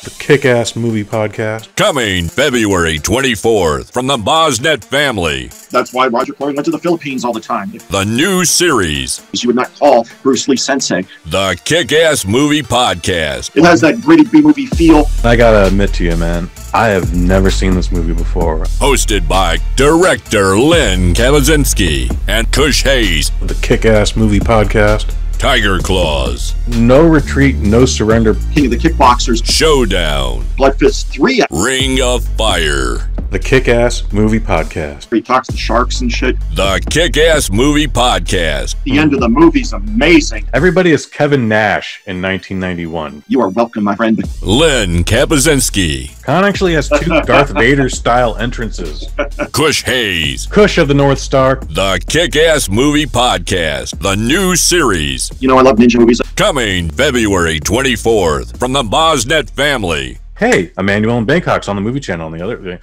The Kick-Ass Movie Podcast. Coming February 24th from the BosNet family. That's why Roger Corman went to the Philippines all the time. The new series. You would not call Bruce Lee sensei. The Kick-Ass Movie Podcast. It has that gritty B-movie feel. I gotta admit to you, man, I have never seen this movie before. Hosted by director Len Kabaczynski and Kush Hayes. The Kick-Ass Movie Podcast. Tiger Claws. No Retreat, No Surrender. King of the Kickboxers. Showdown. Blood Fist 3. Ring of Fire. The Kick-Ass Movie Podcast. He talks to sharks and shit. The Kick-Ass Movie Podcast. The end of the movie's amazing. Everybody is Kevin Nash in 1991. You are welcome, my friend. Len Kabaczynski. Khan actually has two Darth Vader-style entrances. Kush Hayes. Kush of the North Star. The Kick-Ass Movie Podcast. The new series. You know I love ninja movies. Coming February 24th from the BosNet family. Hey, Emmanuel and Bangkok's on the movie channel on the other day.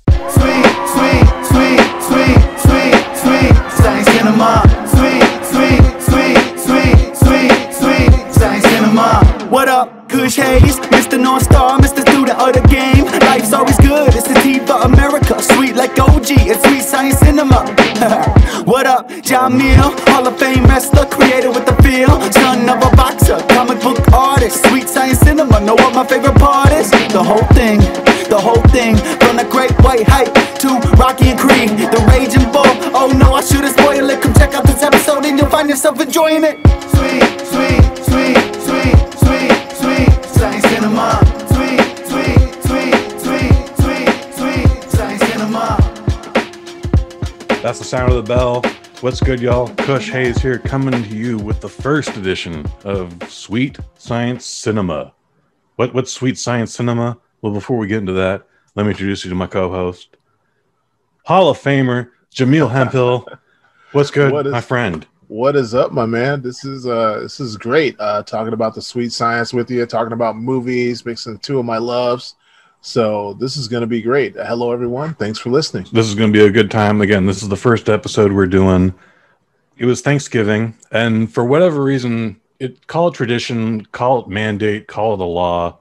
Sweet, sweet, sweet, sweet, sweet, sweet, Science Cinema. Sweet, sweet, sweet, sweet, sweet, sweet, Science Cinema. What up, Kush Hayes, Mr. North Star, Mr. Student of the game. Life's always good, it's the tea for America. Sweet like OG, it's Sweet Science Cinema. What up, Jaimel, Hall of Fame wrestler, creator with the feel. Son of a boxer, comic book artist. Sweet Science Cinema, know what my favorite part is? The whole thing. The whole thing, from the great white hype to Rocky and Creed, the Raging Bull. Oh no, I shouldn't spoil it. Come check out this episode and you'll find yourself enjoying it. Sweet, sweet, sweet, sweet, sweet, sweet, Science Cinema. Sweet, sweet, sweet, sweet, sweet, sweet, Science Cinema. That's the sound of the bell. What's good, y'all? Kush Hayes here, coming to you with the first edition of Sweet Science Cinema. What's Sweet Science Cinema? Well, before we get into that, let me introduce you to my co-host, Hall of Famer Jaimel Hemphill. What's good, my friend? What is up, my man? This is great. Talking about the sweet science with you, talking about movies, mixing two of my loves. So this is going to be great. Hello, everyone. Thanks for listening. This is going to be a good time. Again, this is the first episode we're doing. It was Thanksgiving, and for whatever reason, call it tradition, call it mandate, call it a law.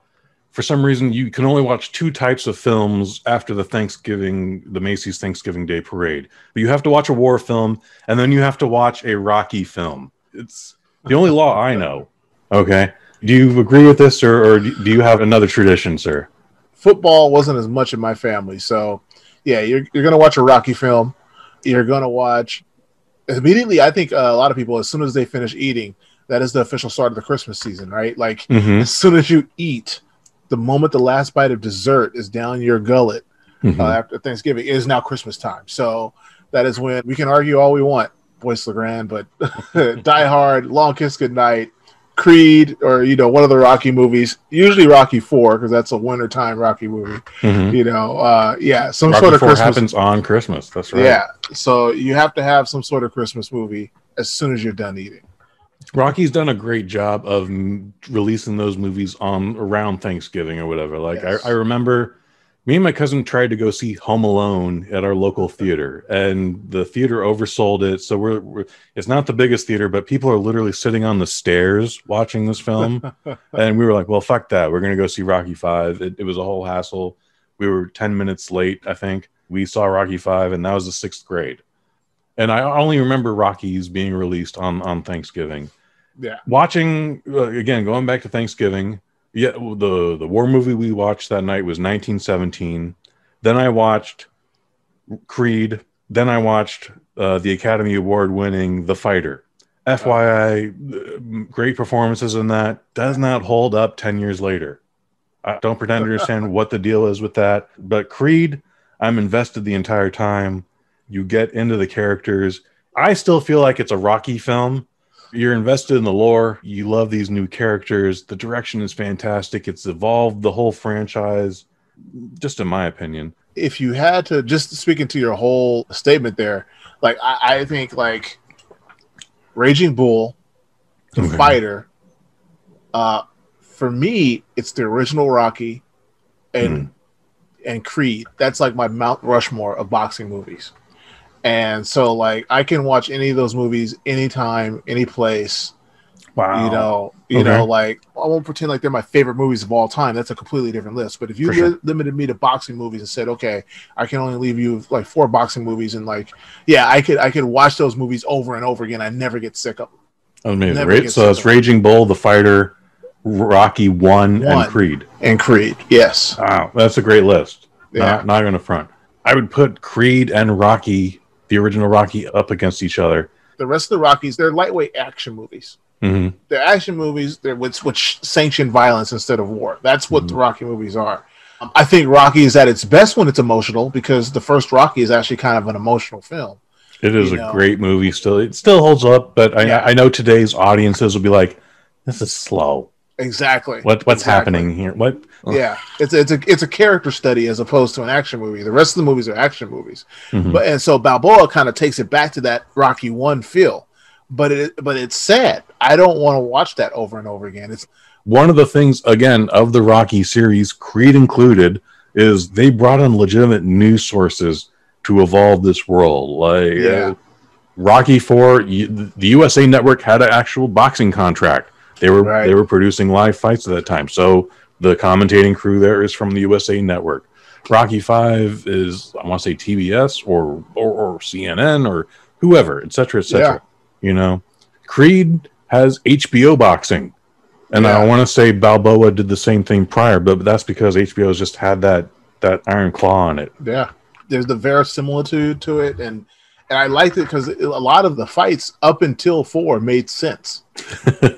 For some reason, you can only watch two types of films after the Macy's Thanksgiving Day Parade. But you have to watch a war film, and then you have to watch a Rocky film. It's the only law I know. Okay. Do you agree with this, or do you have another tradition, sir? Football wasn't as much in my family. So, yeah, you're going to watch a Rocky film. You're going to watch immediately. I think a lot of people, as soon as they finish eating, that is the official start of the Christmas season, right? Like, as soon as you eat, the moment the last bite of dessert is down your gullet after Thanksgiving, it is now Christmas time. So that is when we can argue all we want, Boyce LeGrand, but Die Hard, Long Kiss Goodnight, Creed, or one of the Rocky movies, usually Rocky 4 because that's a wintertime Rocky movie. Some Rocky sort of 4 Christmas happens on Christmas. That's right. Yeah, so you have to have some sort of Christmas movie as soon as you're done eating. Rocky's done a great job of releasing those movies around Thanksgiving or whatever. Like, yes. I remember me and my cousin tried to go see Home Alone at our local theater, and the theater oversold it. So it's not the biggest theater, but people are literally sitting on the stairs watching this film. And we were like, well, fuck that. We're going to go see Rocky 5. It was a whole hassle. We were 10 minutes late, I think. We saw Rocky 5, and that was the 6th grade. And I only remember Rockies being released on Thanksgiving. Yeah. Watching, again, going back to Thanksgiving, the war movie we watched that night was 1917. Then I watched Creed. Then I watched the Academy Award-winning The Fighter. FYI, great performances in that. Does not hold up 10 years later. I don't pretend to understand what the deal is with that. But Creed, I'm invested the entire time. You get into the characters. I still feel like it's a Rocky film. You're invested in the lore. You love these new characters. The direction is fantastic. It's evolved the whole franchise, just in my opinion. If you had to, just speaking to your whole statement there, like I think like Raging Bull, The Fighter, for me, it's the original Rocky and Creed. That's like my Mount Rushmore of boxing movies. And so, like, I can watch any of those movies anytime, any place. Wow. You know, like I won't pretend like they're my favorite movies of all time. That's a completely different list. But if you limited me to boxing movies and said, okay, I can only leave you like 4 boxing movies, and like, yeah, I could watch those movies over and over again. I never get sick of them. Amazing. So it's Raging Bull, The Fighter, Rocky 1, and Creed. And Creed, yes. Wow, that's a great list. Yeah. Not even a front. I would put Creed and Rocky, the original Rocky, up against each other. The rest of the Rockies, they're lightweight action movies. Mm-hmm. They're action movies which sanction violence instead of war. That's what the Rocky movies are. I think Rocky is at its best when it's emotional, because the first Rocky is actually kind of an emotional film. It is a great movie. It still holds up, but I know today's audiences will be like, "This is slow." Exactly. What's happening here? What? Yeah, it's a character study as opposed to an action movie. The rest of the movies are action movies, and so Balboa kind of takes it back to that Rocky 1 feel. But it's sad. I don't want to watch that over and over again. It's one of the things, again, of the Rocky series, Creed included, is they brought in legitimate news sources to evolve this world. Like Rocky 4, the USA Network had an actual boxing contract. They were producing live fights at that time. So the commentating crew there is from the USA Network. Rocky 5 is, I want to say, TBS or CNN or whoever, etc., etc. Yeah. You know, Creed has HBO boxing, and I want to say Balboa did the same thing prior, but that's because HBO's just had that iron claw on it. Yeah, there's the verisimilitude to it, and I liked it because a lot of the fights up until 4 made sense.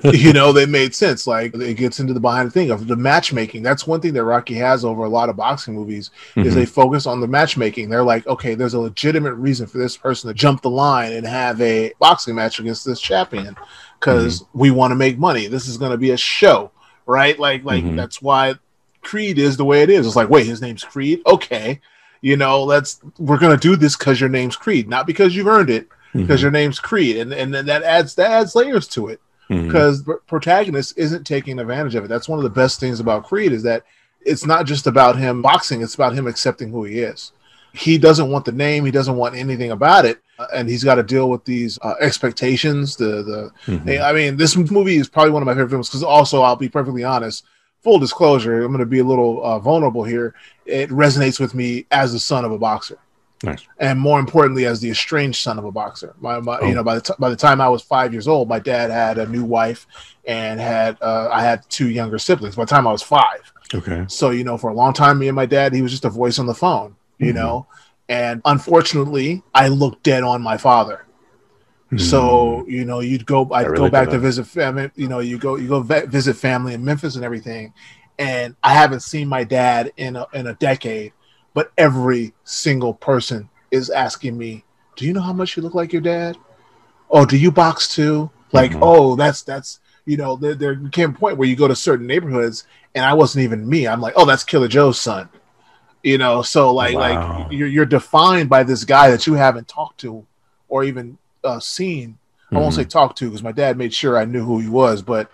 You know, they made sense. Like, it gets into the behind the thing of the matchmaking. That's one thing that Rocky has over a lot of boxing movies is they focus on the matchmaking. They're like, okay, there's a legitimate reason for this person to jump the line and have a boxing match against this champion because we want to make money. This is going to be a show, right? Like that's why Creed is the way it is. It's like, wait, his name's Creed? Okay. You know, we're going to do this because your name's Creed, not because you've earned it, because your name's Creed. And then that adds layers to it. Because the protagonist isn't taking advantage of it. That's one of the best things about Creed is that it's not just about him boxing. It's about him accepting who he is. He doesn't want the name. He doesn't want anything about it. And he's got to deal with these expectations. I mean, this movie is probably one of my favorite films because also, I'll be perfectly honest, full disclosure, I'm going to be a little vulnerable here. It resonates with me as the son of a boxer. Nice. And more importantly, as the estranged son of a boxer. You know, by the time I was 5 years old, my dad had a new wife and I had 2 younger siblings. By the time I was 5, okay. So you know, for a long time, me and my dad, he was just a voice on the phone. You know, and unfortunately, I looked dead on my father. So you know, I'd go back to visit family. You know, you go visit family in Memphis and everything, and I haven't seen my dad in a decade. But every single person is asking me, do you know how much you look like your dad? Oh, do you box too? Like, oh, that's you know, there came a point where you go to certain neighborhoods and I wasn't even me. I'm like, oh, that's Killer Joe's son. You know, so like you're defined by this guy that you haven't talked to or even seen. I won't say talked to because my dad made sure I knew who he was, but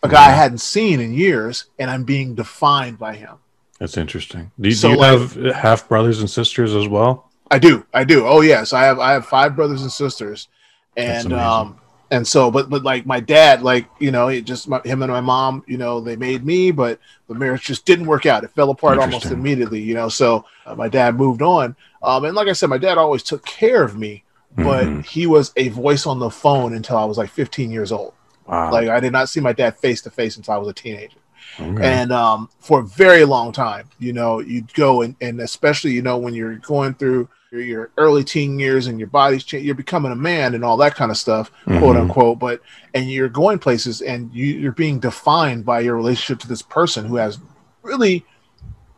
a guy I hadn't seen in years, and I'm being defined by him. That's interesting. Do you have half brothers and sisters as well? I do. Oh yes, I have 5 brothers and sisters, and so but like my dad, like, you know, him and my mom, you know, they made me, but the marriage just didn't work out. It fell apart almost immediately, you know. So my dad moved on, and like I said, my dad always took care of me, but he was a voice on the phone until I was like 15 years old. Wow. Like, I did not see my dad face to face until I was a teenager. Okay. And for a very long time, you know, you'd go and especially, you know, when you're going through your early teen years and your body's changing, you're becoming a man and all that kind of stuff, quote unquote. And you're going places and you're being defined by your relationship to this person who has really,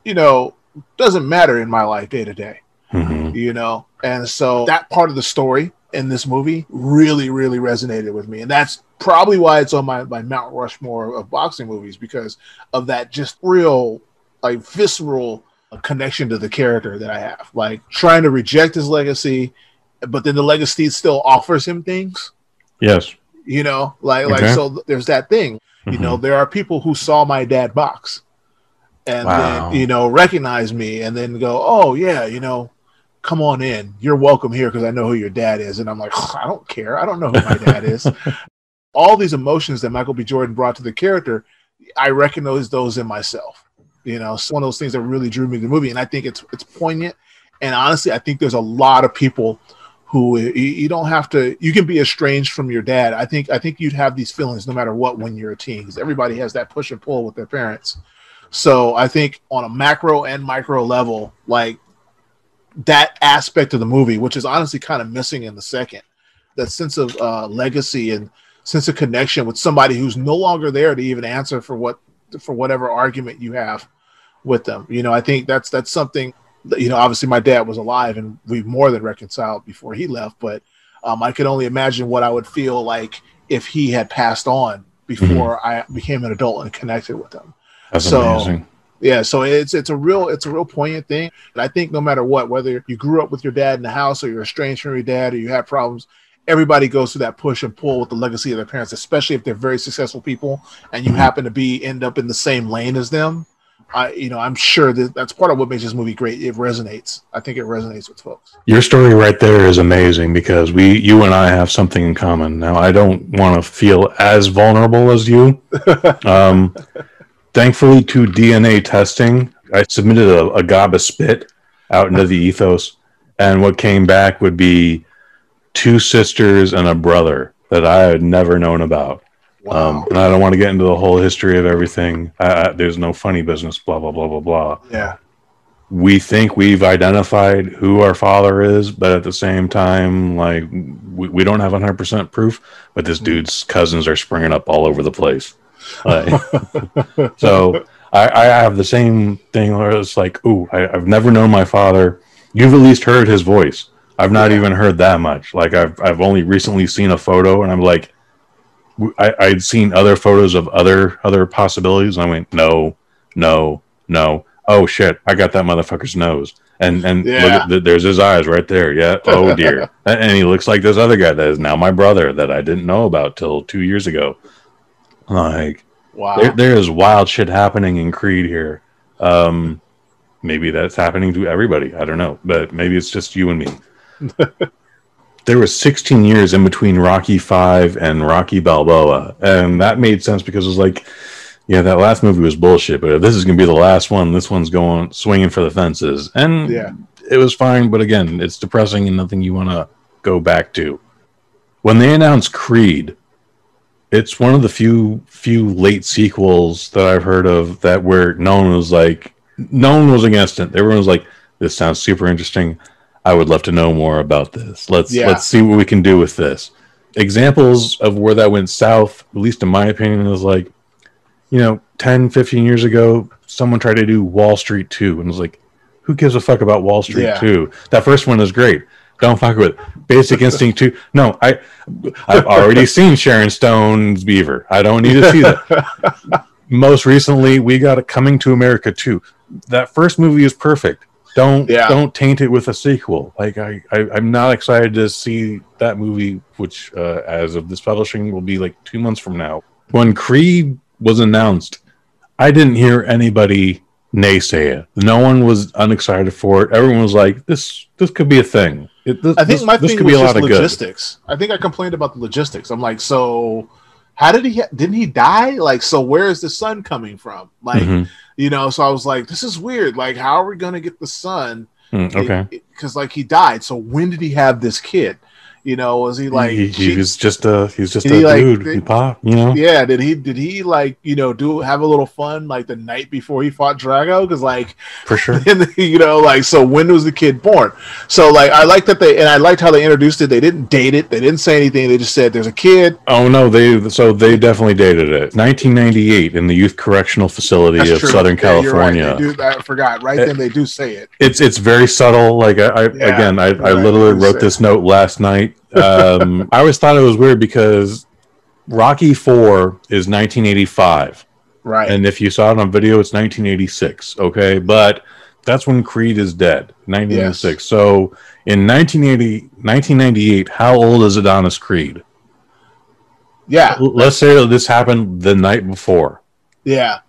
you know, doesn't matter in my life day to day, you know. And so that part of the story in this movie really, really resonated with me. And that's probably why it's on my Mount Rushmore of boxing movies, because of that just real, like, visceral connection to the character that I have. Like, trying to reject his legacy, but then the legacy still offers him things. Yes. You know, like so there's that thing. You know, there are people who saw my dad box and then, you know, recognize me and then go, oh, yeah, you know, come on in. You're welcome here because I know who your dad is. And I'm like, I don't care. I don't know who my dad is. all these emotions that Michael B. Jordan brought to the character, I recognize those in myself. You know, it's one of those things that really drew me to the movie, and I think it's poignant. And honestly, I think there's a lot of people who you don't have to. You can be estranged from your dad. I think you'd have these feelings no matter what when you're a teen, because everybody has that push and pull with their parents. So I think on a macro and micro level, like that aspect of the movie, which is honestly kind of missing in the second, that sense of legacy and sense of connection with somebody who's no longer there to even answer for whatever argument you have with them. You know, I think that's something that, you know, obviously my dad was alive and we more than reconciled before he left, but I could only imagine what I would feel like if he had passed on before I became an adult and connected with him. That's amazing. Yeah, so it's a real poignant thing. And I think no matter what, whether you grew up with your dad in the house or you're estranged from your dad or you have problems, everybody goes through that push and pull with the legacy of their parents, especially if they're very successful people and you happen to end up in the same lane as them. I'm sure that's part of what makes this movie great. It resonates. I think it resonates with folks. Your story right there is amazing because you and I have something in common. Now, I don't want to feel as vulnerable as you. Thankfully, to DNA testing, I submitted a gob of spit out into the ethos, and what came back would be 2 sisters and a brother that I had never known about. Wow. And I don't want to get into the whole history of everything. There's no funny business, blah, blah, blah, blah, blah. Yeah. We think we've identified who our father is, but at the same time, like, we don't have 100% proof, but this dude's cousins are springing up all over the place. So I have the same thing where it's like, ooh, I've never known my father. You've at least heard his voice. I've not even heard that much. Like, I've only recently seen a photo, and I'm like, I'd seen other photos of other possibilities, and I went, no. Oh shit, I got that motherfucker's nose, and look at there's his eyes right there. Yeah. Oh dear, and he looks like this other guy that is now my brother that I didn't know about till 2 years ago. Like, wow, there is wild shit happening in Creed here. Maybe that's happening to everybody. I don't know, but maybe it's just you and me. There was 16 years in between Rocky V and Rocky Balboa, and that made sense because it was like, yeah, that last movie was bullshit, but if this is going to be the last one, this one's going swinging for the fences. And it was fine, but again, it's depressing and nothing you want to go back to. When they announced Creed, it's one of the few late sequels that I've heard of that where no one was against it. Everyone was like, this sounds super interesting. I would love to know more about this. Let's see what we can do with this. Examples of where that went south, at least in my opinion, is like, 10, 15 years ago, someone tried to do Wall Street 2 and was like, who gives a fuck about Wall Street 2? That first one is great. Don't fuck with it. Basic Instinct 2. No, I've already seen Sharon Stone's Beaver. I don't need to see that. Most recently, we got a Coming to America 2. That first movie is perfect. Don't taint it with a sequel. Like I'm not excited to see that movie, which as of this publishing will be like 2 months from now. When Creed was announced, I didn't hear anybody naysay it. No one was unexcited for it. Everyone was like, "This could be a thing." I think my thing was just logistics. I think I complained about the logistics. I'm like, so how didn't he die? Like, so where is the son coming from? Like, so I was like, this is weird. Like, how are we going to get the son? Okay. Because like he died. So when did he have this kid? Was he like he was just a dude. He popped, Yeah. Did he like, have a little fun like the night before he fought Drago? Because like for sure, so when was the kid born? So like I liked that I liked how they introduced it. They didn't date it. They didn't say anything. They just said there's a kid. Oh no, they definitely dated it. 1998 in the Youth Correctional Facility of Southern California. Right. I forgot. Right then they do say it. It's very subtle. Like I literally wrote this note last night. I always thought it was weird because Rocky 4 is 1985, right? And if you saw it on video, it's 1986. Okay, but that's when Creed is dead, 1986. Yes. So in 1998, how old is Adonis Creed? Yeah, let's say this happened the night before. Yeah,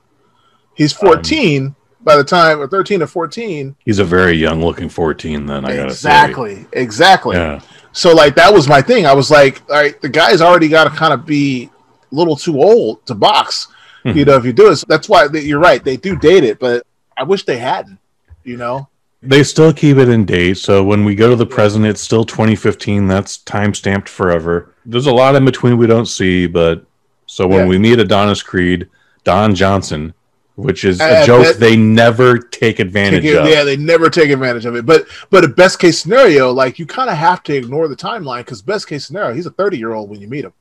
he's 14 by the time, or 13 or 14. He's a very young looking 14. Then I gotta say exactly. Yeah. So, like, that was my thing. I was like, all right, the guy's already got to kind of be little too old to box. Mm-hmm. You know, if you do it, so that's why you're right. They do date it, but I wish they hadn't. You know, they still keep it in date. So when we go to the present, it's still 2015. That's time stamped forever. There's a lot in between we don't see, but so when we meet Adonis Creed, Don Johnson, which is a joke they never take advantage of. Yeah, they never take advantage of it. But a best case scenario, like you kind of have to ignore the timeline because best case scenario, he's a 30-year-old when you meet him,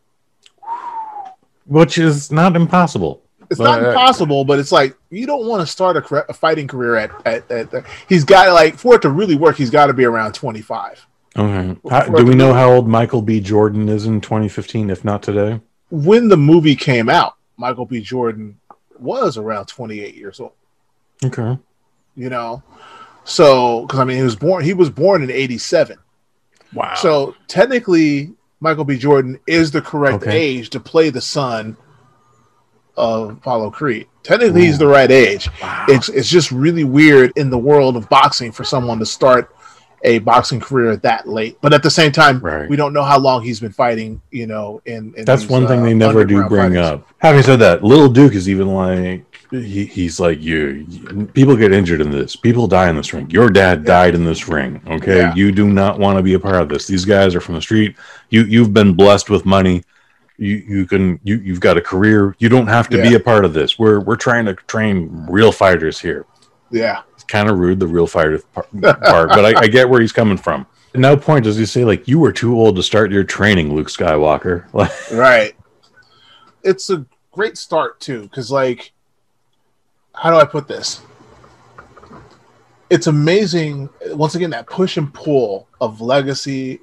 which is not impossible. It's not impossible, but it's like you don't want to start a fighting career at he's got like for it to really work, he's got to be around 25. Okay. Do we know how old Michael B. Jordan is in 2015, if not today? When the movie came out, Michael B. Jordan was around 28 years old. Okay. You know, so because I mean he was born in 87. Wow. So technically, Michael B. Jordan is the correct age to play the son of Apollo Creed. Technically, he's the right age. Wow. It's just really weird in the world of boxing for someone to start a boxing career that late. But at the same time, we don't know how long he's been fighting. You know, in that's these, one thing they never do bring up. Having said that, Little Duke is even like he's like you. People get injured in this. People die in this ring. Your dad died in this ring. Okay, you do not want to be a part of this. These guys are from the street. You've been blessed with money. You've got a career. You don't have to be a part of this. We're trying to train real fighters here. Yeah, it's kind of rude, the real fighter part, but I get where he's coming from. At no point does he say like you were too old to start your training, Luke Skywalker. Right. It's a great start too, because like, how do I put this? It's amazing. Once again, that push and pull of legacy.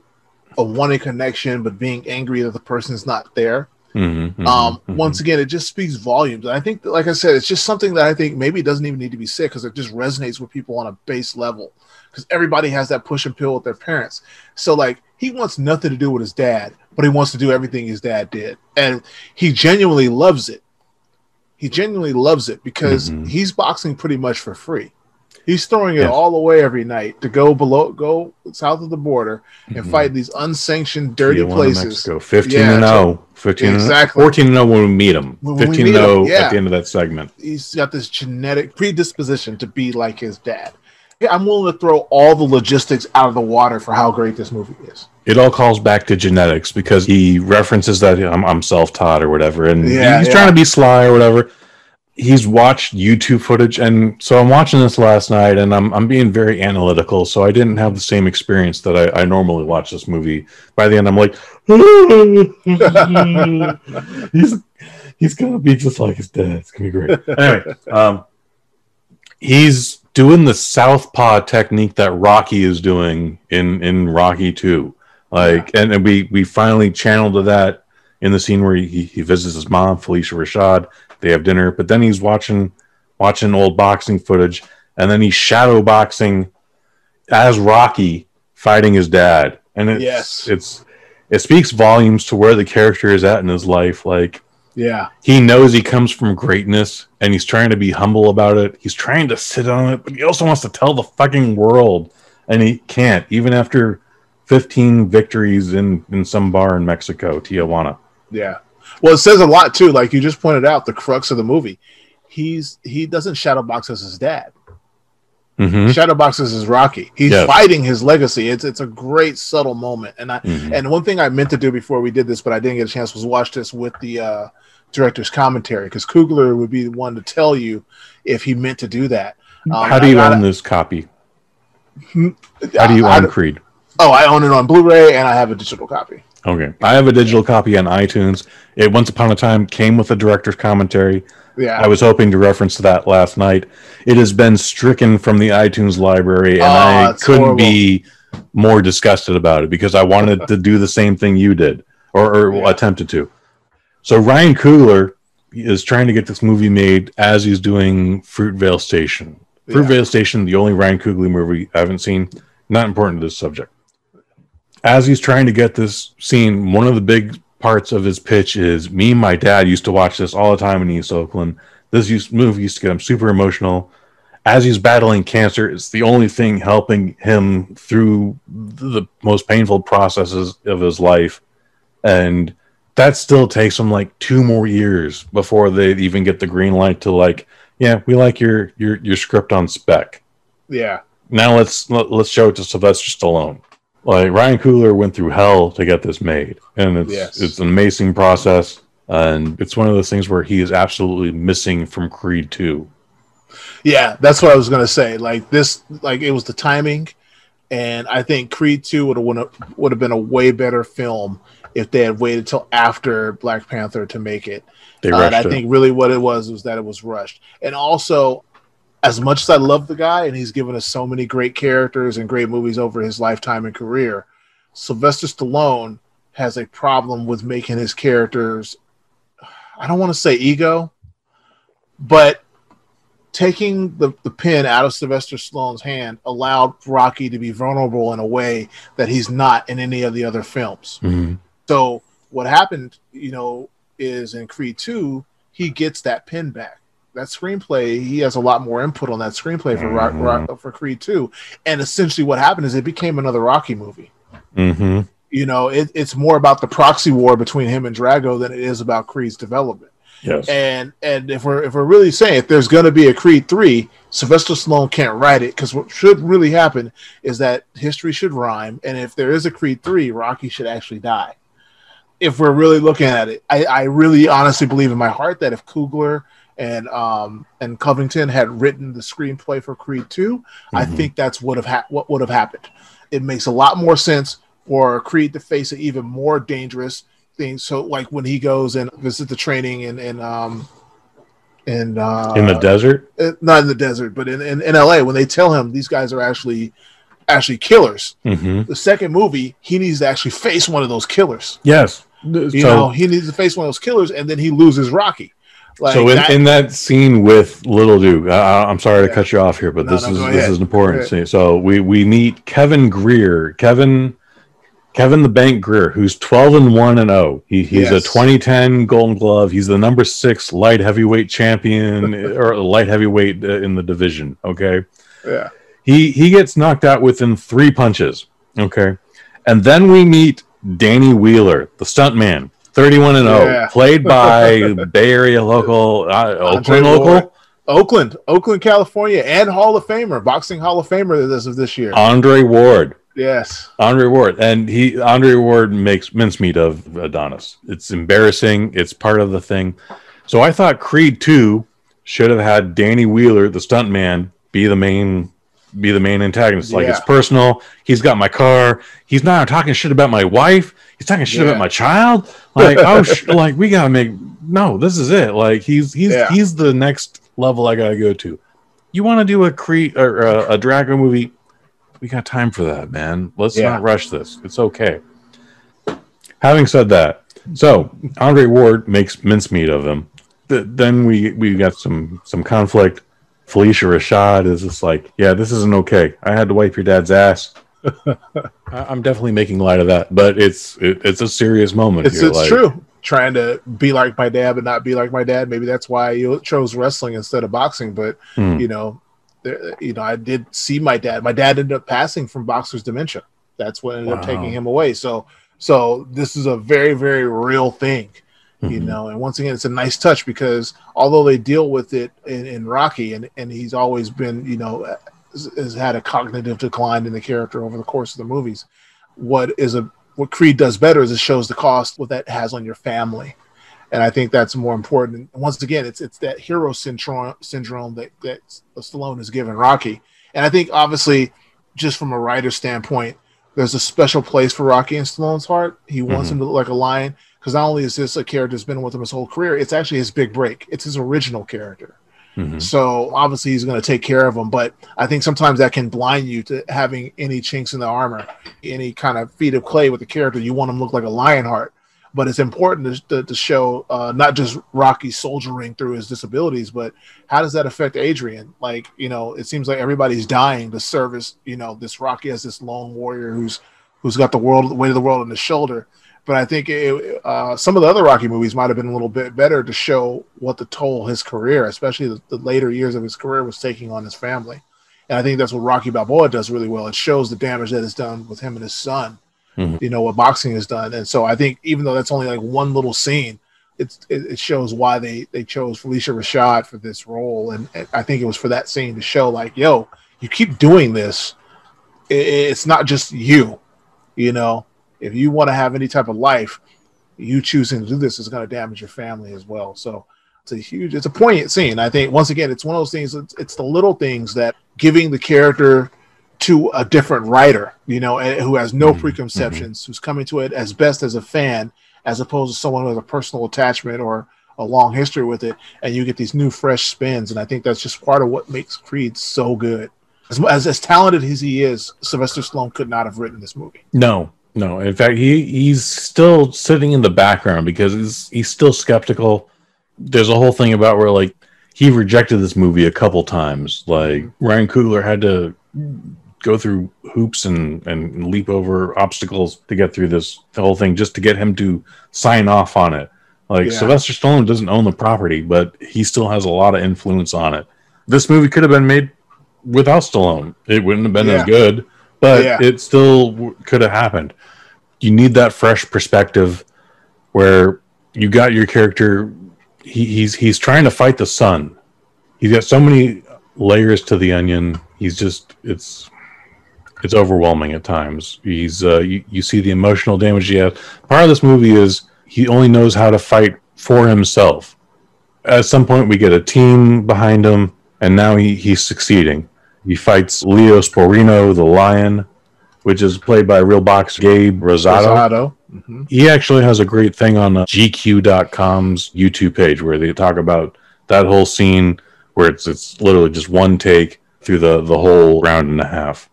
Of wanting connection, but being angry that the person's not there. Once again, it just speaks volumes. And I think, like I said, it's just something that I think maybe it doesn't even need to be said because it just resonates with people on a base level. Because everybody has that push and pull with their parents. So, like, he wants nothing to do with his dad, but he wants to do everything his dad did. And he genuinely loves it. He genuinely loves it because he's boxing pretty much for free. He's throwing it all away every night to go south of the border and fight these unsanctioned, dirty places. Mexico. 15-0. 15 14-0 when we meet him. 15-0 at the end of that segment. He's got this genetic predisposition to be like his dad. Yeah, I'm willing to throw all the logistics out of the water for how great this movie is. It all calls back to genetics because he references that I'm self-taught or whatever, and he's trying to be sly or whatever. He's watched YouTube footage, and so I'm watching this last night, and I'm being very analytical, so I didn't have the same experience that I normally watch this movie. By the end, I'm like, he's gonna be just like his dad. It's gonna be great. Anyway, he's doing the southpaw technique that Rocky is doing in Rocky 2. And we finally channeled to that in the scene where he visits his mom, Felicia Rashad. They have dinner, but then he's watching old boxing footage, and then he's shadow boxing as Rocky fighting his dad. And it speaks volumes to where the character is at in his life. Like, he knows he comes from greatness, and he's trying to be humble about it. He's trying to sit on it, but he also wants to tell the fucking world, and he can't, even after 15 victories in some bar in Mexico, Tijuana. Yeah. Well, it says a lot too. Like you just pointed out, the crux of the movie, he doesn't shadowbox as his dad. Shadowbox as his Rocky. He's fighting his legacy. It's a great subtle moment. And and one thing I meant to do before we did this, but I didn't get a chance, was watch this with the director's commentary, because Coogler would be the one to tell you if he meant to do that. How do you own this copy? How do you own Creed? Oh, I own it on Blu-ray, and I have a digital copy. Okay. I have a digital copy on iTunes. It once upon a time came with a director's commentary. Yeah. I was hoping to reference that last night. It has been stricken from the iTunes library, and I couldn't be more disgusted about it because I wanted to do the same thing you did or attempted to. So Ryan Coogler is trying to get this movie made as he's doing Fruitvale Station. Fruitvale Station, the only Ryan Coogler movie I haven't seen, not important to this subject. As he's trying to get this scene, one of the big parts of his pitch is, me and my dad used to watch this all the time in East Oakland. This movie used to get him super emotional. As he's battling cancer, it's the only thing helping him through the most painful processes of his life. And that still takes them like 2 more years before they even get the green light to like, yeah, we like your script on spec. Yeah. Now let's show it to Sylvester Stallone. Like Ryan Coogler went through hell to get this made, and it's an amazing process. And it's one of those things where he is absolutely missing from Creed 2. Yeah, that's what I was gonna say. Like this, like it was the timing, and I think Creed 2 would have been a way better film if they had waited till after Black Panther to make it. They rushed I think really what it was that it was rushed. And also, as much as I love the guy and he's given us so many great characters and great movies over his lifetime and career, Sylvester Stallone has a problem with making his characters, I don't want to say ego, but taking the pen out of Sylvester Stallone's hand allowed Rocky to be vulnerable in a way that he's not in any of the other films. Mm-hmm. So what happened, is in Creed 2, he gets that pen back. That screenplay, he has a lot more input on that screenplay for Creed 2. And essentially what happened is it became another Rocky movie. Mm-hmm. It's more about the proxy war between him and Drago than it is about Creed's development. Yes. And if we're really saying if there's going to be a Creed 3, Sylvester Stallone can't write it, because what should really happen is that history should rhyme, and if there is a Creed 3, Rocky should actually die. If we're really looking at it, I really honestly believe in my heart that if Coogler and Covington had written the screenplay for Creed 2, mm-hmm. I think that's what would have happened. It makes a lot more sense for Creed to face an even more dangerous thing. So, like when he goes and visit the training in the desert, not in the desert, but in LA, when they tell him these guys are actually killers. Mm-hmm. The second movie, he needs to actually face one of those killers. Yes. He needs to face one of those killers, and then he loses Rocky. Like so in that scene with Little Duke, I'm sorry to cut you off here, but this is an important scene. So we meet Kevin Greer, Kevin the Bank Greer, who's 12-1-0. He's a 2010 Golden Glove. He's the number 6 light heavyweight champion or light heavyweight in the division. Okay. Yeah. He gets knocked out within 3 punches. Okay. And then we meet Danny Wheeler, the stuntman, 31-0, played by Bay Area local, Oakland, California, and Hall of Famer, boxing Hall of Famer this year. Andre Ward. Yes. Andre Ward. And Andre Ward makes mincemeat of Adonis. It's embarrassing. It's part of the thing. So I thought Creed 2 should have had Danny Wheeler, the stuntman, be the main antagonist. Like, it's personal. He's got my car. He's not talking shit about my wife. He's talking shit about my child. Like, like we gotta this is it. Like, he's the next level I gotta go to. You want to do a Creed or a Drago movie? We got time for that, man. Let's not rush this. It's okay. Having said that, so Andre Ward makes mincemeat of him. Then we got some conflict. Felicia Rashad is just like, yeah, this isn't okay. I had to wipe your dad's ass. I'm definitely making light of that, but it's a serious moment. It's true. Trying to be like my dad, but not be like my dad. Maybe that's why you chose wrestling instead of boxing. But I did see my dad. My dad ended up passing from boxer's dementia. That's what ended up taking him away. So this is a very, very real thing. Mm-hmm. And once again, it's a nice touch because although they deal with it in Rocky and he's always been, has had a cognitive decline in the character over the course of the movies, what Creed does better is it shows the cost what that has on your family. And I think that's more important. And once again, it's that hero syndrome that Stallone has given Rocky. And I think obviously just from a writer's standpoint, there's a special place for Rocky in Stallone's heart. He wants him to look like a lion. Because not only is this a character that's been with him his whole career, it's actually his big break. It's his original character. Mm-hmm. So obviously he's going to take care of him. But I think sometimes that can blind you to having any chinks in the armor, any kind of feet of clay with the character. You want him to look like a Lionheart. But it's important to show not just Rocky soldiering through his disabilities, but how does that affect Adrian? Like, it seems like everybody's dying to service, this Rocky as this lone warrior who's got the weight of the world on his shoulder. But I think some of the other Rocky movies might have been a little bit better to show what the toll his career, especially the later years of his career, was taking on his family. And I think that's what Rocky Balboa does really well. It shows the damage that is done with him and his son, you know, what boxing has done. And so I think even though that's only like one little scene, it shows why they chose Felicia Rashad for this role. And I think it was for that scene to show like, yo, you keep doing this. It's not just you, you know, if you want to have any type of life, you choosing to do this is going to damage your family as well. So it's a poignant scene. I think once again, it's one of those things. It's the little things that giving the character to a different writer, you know, who has no preconceptions, who's coming to it as best as a fan, as opposed to someone with a personal attachment or a long history with it. And you get these new fresh spins. And I think that's just part of what makes Creed so good. As talented as he is, Sylvester Stallone could not have written this movie. No. In fact, he's still sitting in the background because he's still skeptical. There's a whole thing about where like he rejected this movie a couple times. Like Ryan Coogler had to go through hoops and leap over obstacles to get through the whole thing just to get him to sign off on it. Like Sylvester Stallone doesn't own the property, but he still has a lot of influence on it. This movie could have been made without Stallone. It wouldn't have been as good. But it still could have happened. You need that fresh perspective where you got your character. He's trying to fight the sun. He's got so many layers to the onion. It's overwhelming at times. You see the emotional damage he has. Part of this movie is he only knows how to fight for himself. At some point, we get a team behind him, and now he's succeeding. He fights Leo Sporino, the Lion, which is played by real boxer Gabe Rosado. He actually has a great thing on GQ.com's YouTube page where they talk about that whole scene where it's literally just one take through the whole round and a half.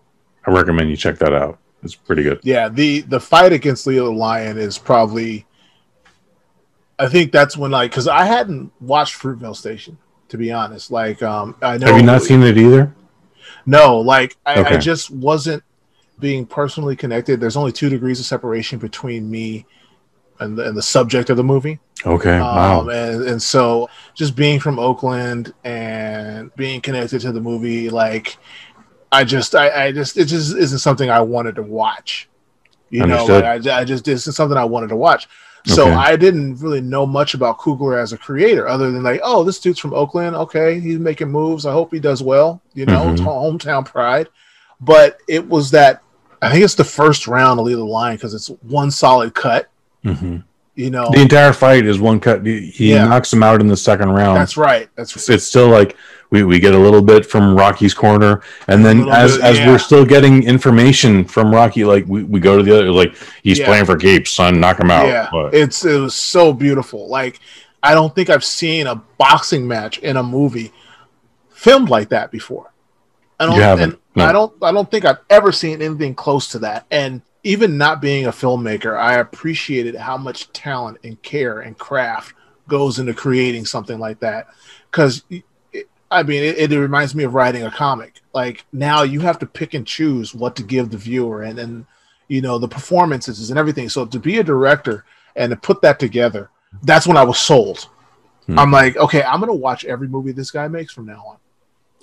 I recommend you check that out. It's pretty good. Yeah, the fight against Leo the Lion is probably, I think that's when, like, because I hadn't watched Fruitvale Station, to be honest. Like, I know. Have you not seen it either? No, like I just wasn't being personally connected. There's only 2 degrees of separation between me and the subject of the movie. Okay, wow. And so just being from Oakland and being connected to the movie, like it just isn't something I wanted to watch. You Understood. know, like this is something I wanted to watch. So I didn't really know much about Coogler as a creator, other than like, oh, this dude's from Oakland. Okay, he's making moves. I hope he does well. You know, it's hometown pride. But it was that, I think it's the first round of Lead the Line because it's one solid cut. You know, the entire fight is one cut. He knocks him out in the second round. That's right. It's still like we get a little bit from Rocky's corner, and then as we're still getting information from Rocky, like we go to the other, like he's playing for Gabe, son, knock him out. Yeah, it was so beautiful. Like I don't think I've seen a boxing match in a movie filmed like that before. You haven't. No. I don't think I've ever seen anything close to that. And even not being a filmmaker, I appreciated how much talent and care and craft goes into creating something like that. Because it reminds me of writing a comic. Like now you have to pick and choose what to give the viewer and you know, the performances and everything. So to be a director and to put that together, that's when I was sold. I'm like, okay, I'm going to watch every movie this guy makes from now on.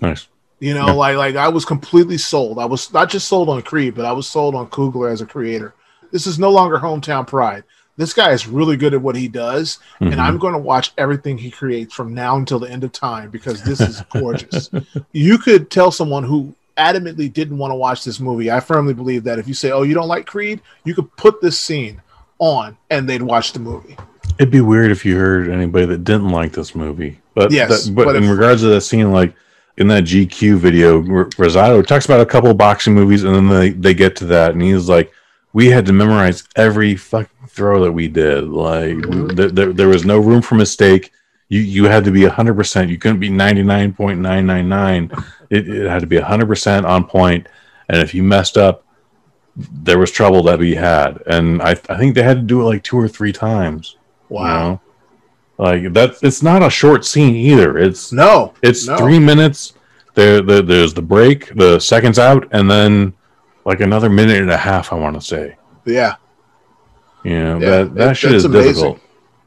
Nice. You know, like I was completely sold. I was not just sold on Creed, but I was sold on Coogler as a creator. This is no longer hometown pride. This guy is really good at what he does, and I'm going to watch everything he creates from now until the end of time because this is gorgeous. You could tell someone who adamantly didn't want to watch this movie. I firmly believe that if you say, oh, you don't like Creed, you could put this scene on and they'd watch the movie. It'd be weird if you heard anybody that didn't like this movie. But but in regards to that scene, like, in that GQ video, Rosado talks about a couple of boxing movies, and then they get to that, and he's like, "We had to memorize every fucking throw that we did. Like, there was no room for mistake. You had to be 100%. You couldn't be 99.999. It had to be 100% on point. And if you messed up, there was trouble that we had. And I think they had to do it like 2 or 3 times. Wow." You know? Like that, it's not a short scene either. It's 3 minutes. There's the break, the seconds out, and then like another minute and a half. I want to say. Yeah. You know, that shit is amazing. difficult.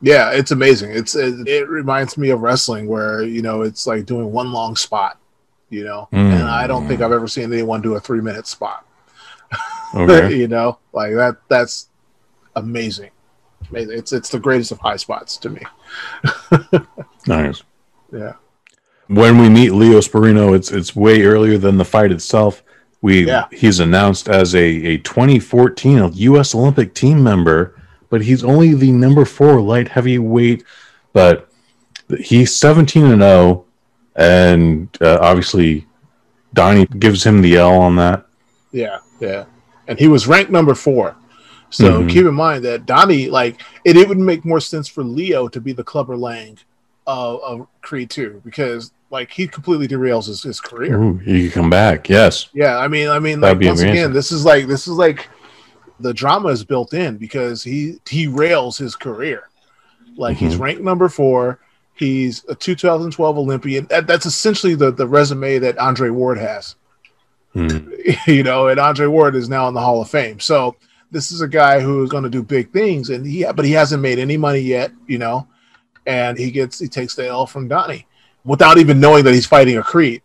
Yeah, it's amazing. It reminds me of wrestling where, you know, it's like doing one long spot. You know, and I don't think I've ever seen anyone do a 3-minute spot. Okay. You know, like that's amazing. It's the greatest of high spots to me. Nice. Yeah. When we meet Leo Sparino, it's way earlier than the fight itself. He's announced as a 2014 U.S. Olympic team member, but he's only the number 4 light heavyweight. But he's 17-0, and obviously Donnie gives him the L on that. Yeah, yeah. And he was ranked number 4. So keep in mind that Donnie, like, it would make more sense for Leo to be the Clubber Lang of Creed 2, because like he completely derails his career. Ooh, he can come back. Yes. Yeah, I mean, like, once again, this is like the drama is built in because he derails his career. Like he's ranked number 4. He's a 2012 Olympian. That's essentially the resume that Andre Ward has. You know, and Andre Ward is now in the Hall of Fame. So this is a guy who is going to do big things, but he hasn't made any money yet. You know, and he takes the L from Donnie without even knowing that he's fighting a Creed.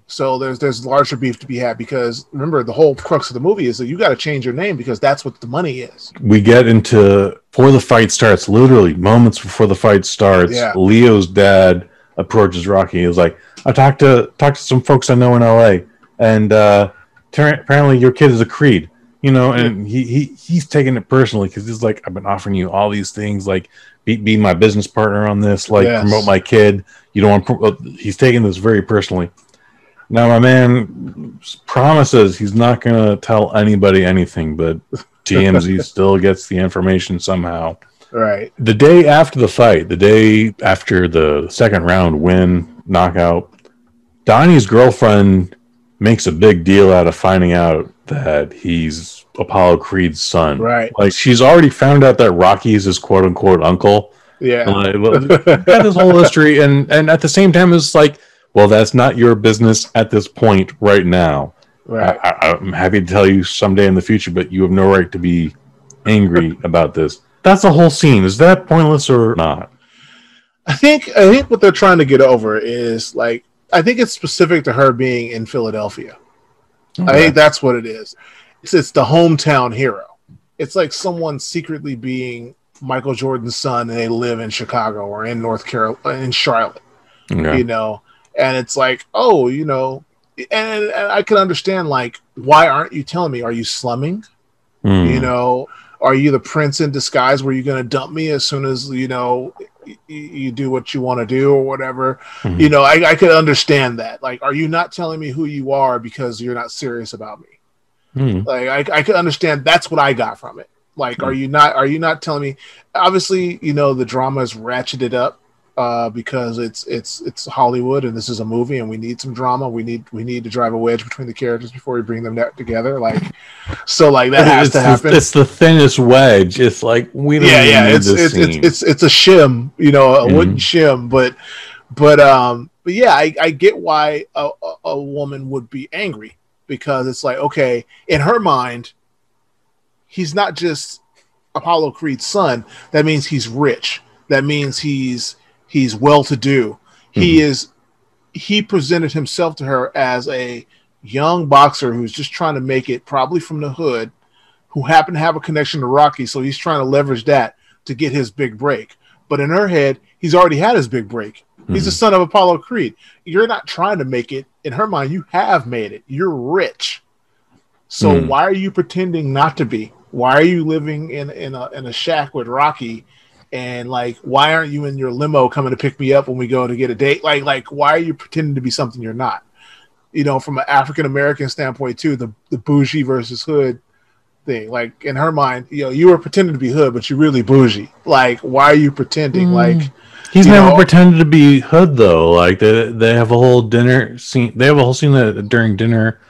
So there's larger beef to be had, because remember, the whole crux of the movie is that you got to change your name because that's what the money is. We get into, before the fight starts, literally moments before the fight starts, Leo's dad approaches Rocky. He was like, I talked to some folks I know in LA, and apparently your kid is a Creed, you know, and he's taking it personally because he's like, I've been offering you all these things, like be my business partner on this, like promote my kid. You don't want he's taking this very personally. Now my man promises he's not going to tell anybody anything, but TMZ still gets the information somehow. Right. The day after the fight, the day after the second round win, knockout, Donnie's girlfriend makes a big deal out of finding out that he's Apollo Creed's son. Right. Like, she's already found out that Rocky is his quote unquote uncle. Yeah. Got this whole history, and at the same time, it's like, well, that's not your business at this point right now. Right. I'm happy to tell you someday in the future, but you have no right to be angry about this. That's the whole scene. Is that pointless or not? I think what they're trying to get over is, like, I think it's specific to her being in Philadelphia. Okay. I think that's what it is. It's the hometown hero. It's like someone secretly being Michael Jordan's son, and they live in Chicago or in North Carolina, in Charlotte. Okay. You know, and it's like, oh, you know, and I can understand, like, why aren't you telling me? Are you slumming? You know, are you the prince in disguise where you're going to dump me as soon as, you know, you do what you want to do or whatever? You know, I could understand that. Like, are you not telling me who you are because you're not serious about me? Like, I could understand. That's what I got from it. Like, are you not telling me? Obviously, you know, the drama is ratcheted up because it's Hollywood and this is a movie and we need some drama. We need to drive a wedge between the characters before we bring them together. Like, so like that has to happen. It's the thinnest wedge. It's like we don't need this scene. It's a shim, you know, a wooden shim, but yeah, I get why a woman would be angry, because it's like, okay, in her mind, he's not just Apollo Creed's son. That means he's rich. That means he's well-to-do. He presented himself to her as a young boxer who's just trying to make it, probably from the hood, who happened to have a connection to Rocky, so he's trying to leverage that to get his big break. But in her head, he's already had his big break. He's the son of Apollo Creed. You're not trying to make it. In her mind, you have made it. You're rich. So why are you pretending not to be? Why are you living in a shack with Rocky? And like, why aren't you in your limo coming to pick me up when we go to get a date? Like, why are you pretending to be something you're not? You know, from an African American standpoint too, the bougie versus hood thing. Like, in her mind, you know, you were pretending to be hood, but you're really bougie. Like, why are you pretending? Like, he's never pretended to be hood though. Like, they have a whole dinner scene. They have a whole scene during dinner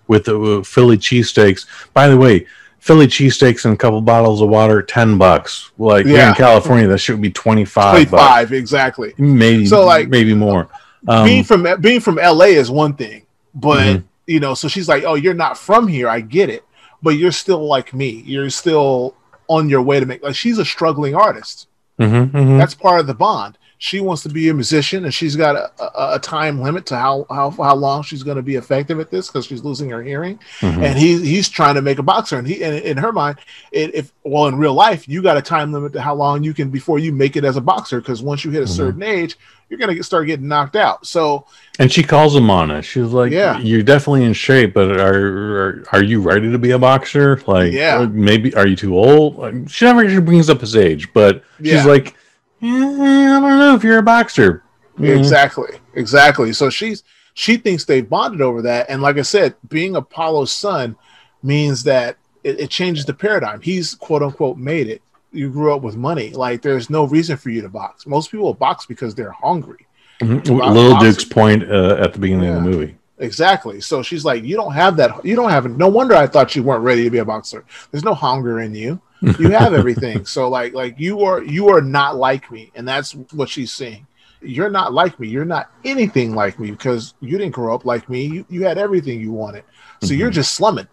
with the Philly cheesesteaks. By the way, Philly cheesesteaks and a couple bottles of water, $10. Like, here in California, that should be $25. $25, exactly. Maybe, so like, maybe more. Being from LA is one thing, but you know, so she's like, oh, you're not from here. I get it, but you're still like me. You're still on your way to make. Like, she's a struggling artist. That's part of the bond. She wants to be a musician, and she's got a time limit to how long she's going to be effective at this because she's losing her hearing. And he's trying to make a boxer, and in her mind, in real life, you got a time limit to how long you can before you make it as a boxer, because once you hit a certain age, you're going to start getting knocked out. So, and she calls him on it. She's like, "Yeah, you're definitely in shape, but are you ready to be a boxer? Like, maybe are you too old?" Like, she never brings up his age, but she's like, I don't know if you're a boxer. Exactly. So she thinks they bonded over that, and like I said, being Apollo's son means that it changes the paradigm. He's quote unquote made it. You grew up with money. Like, there's no reason for you to box. Most people box because they're hungry. Little Duke's point at the beginning of the movie. Exactly. So she's like, you don't have that. You don't have it. No wonder I thought you weren't ready to be a boxer. There's no hunger in you. You have everything. So like you are not like me. And that's what she's saying. You're not like me. You're not anything like me because you didn't grow up like me. You had everything you wanted. So you're just slumming.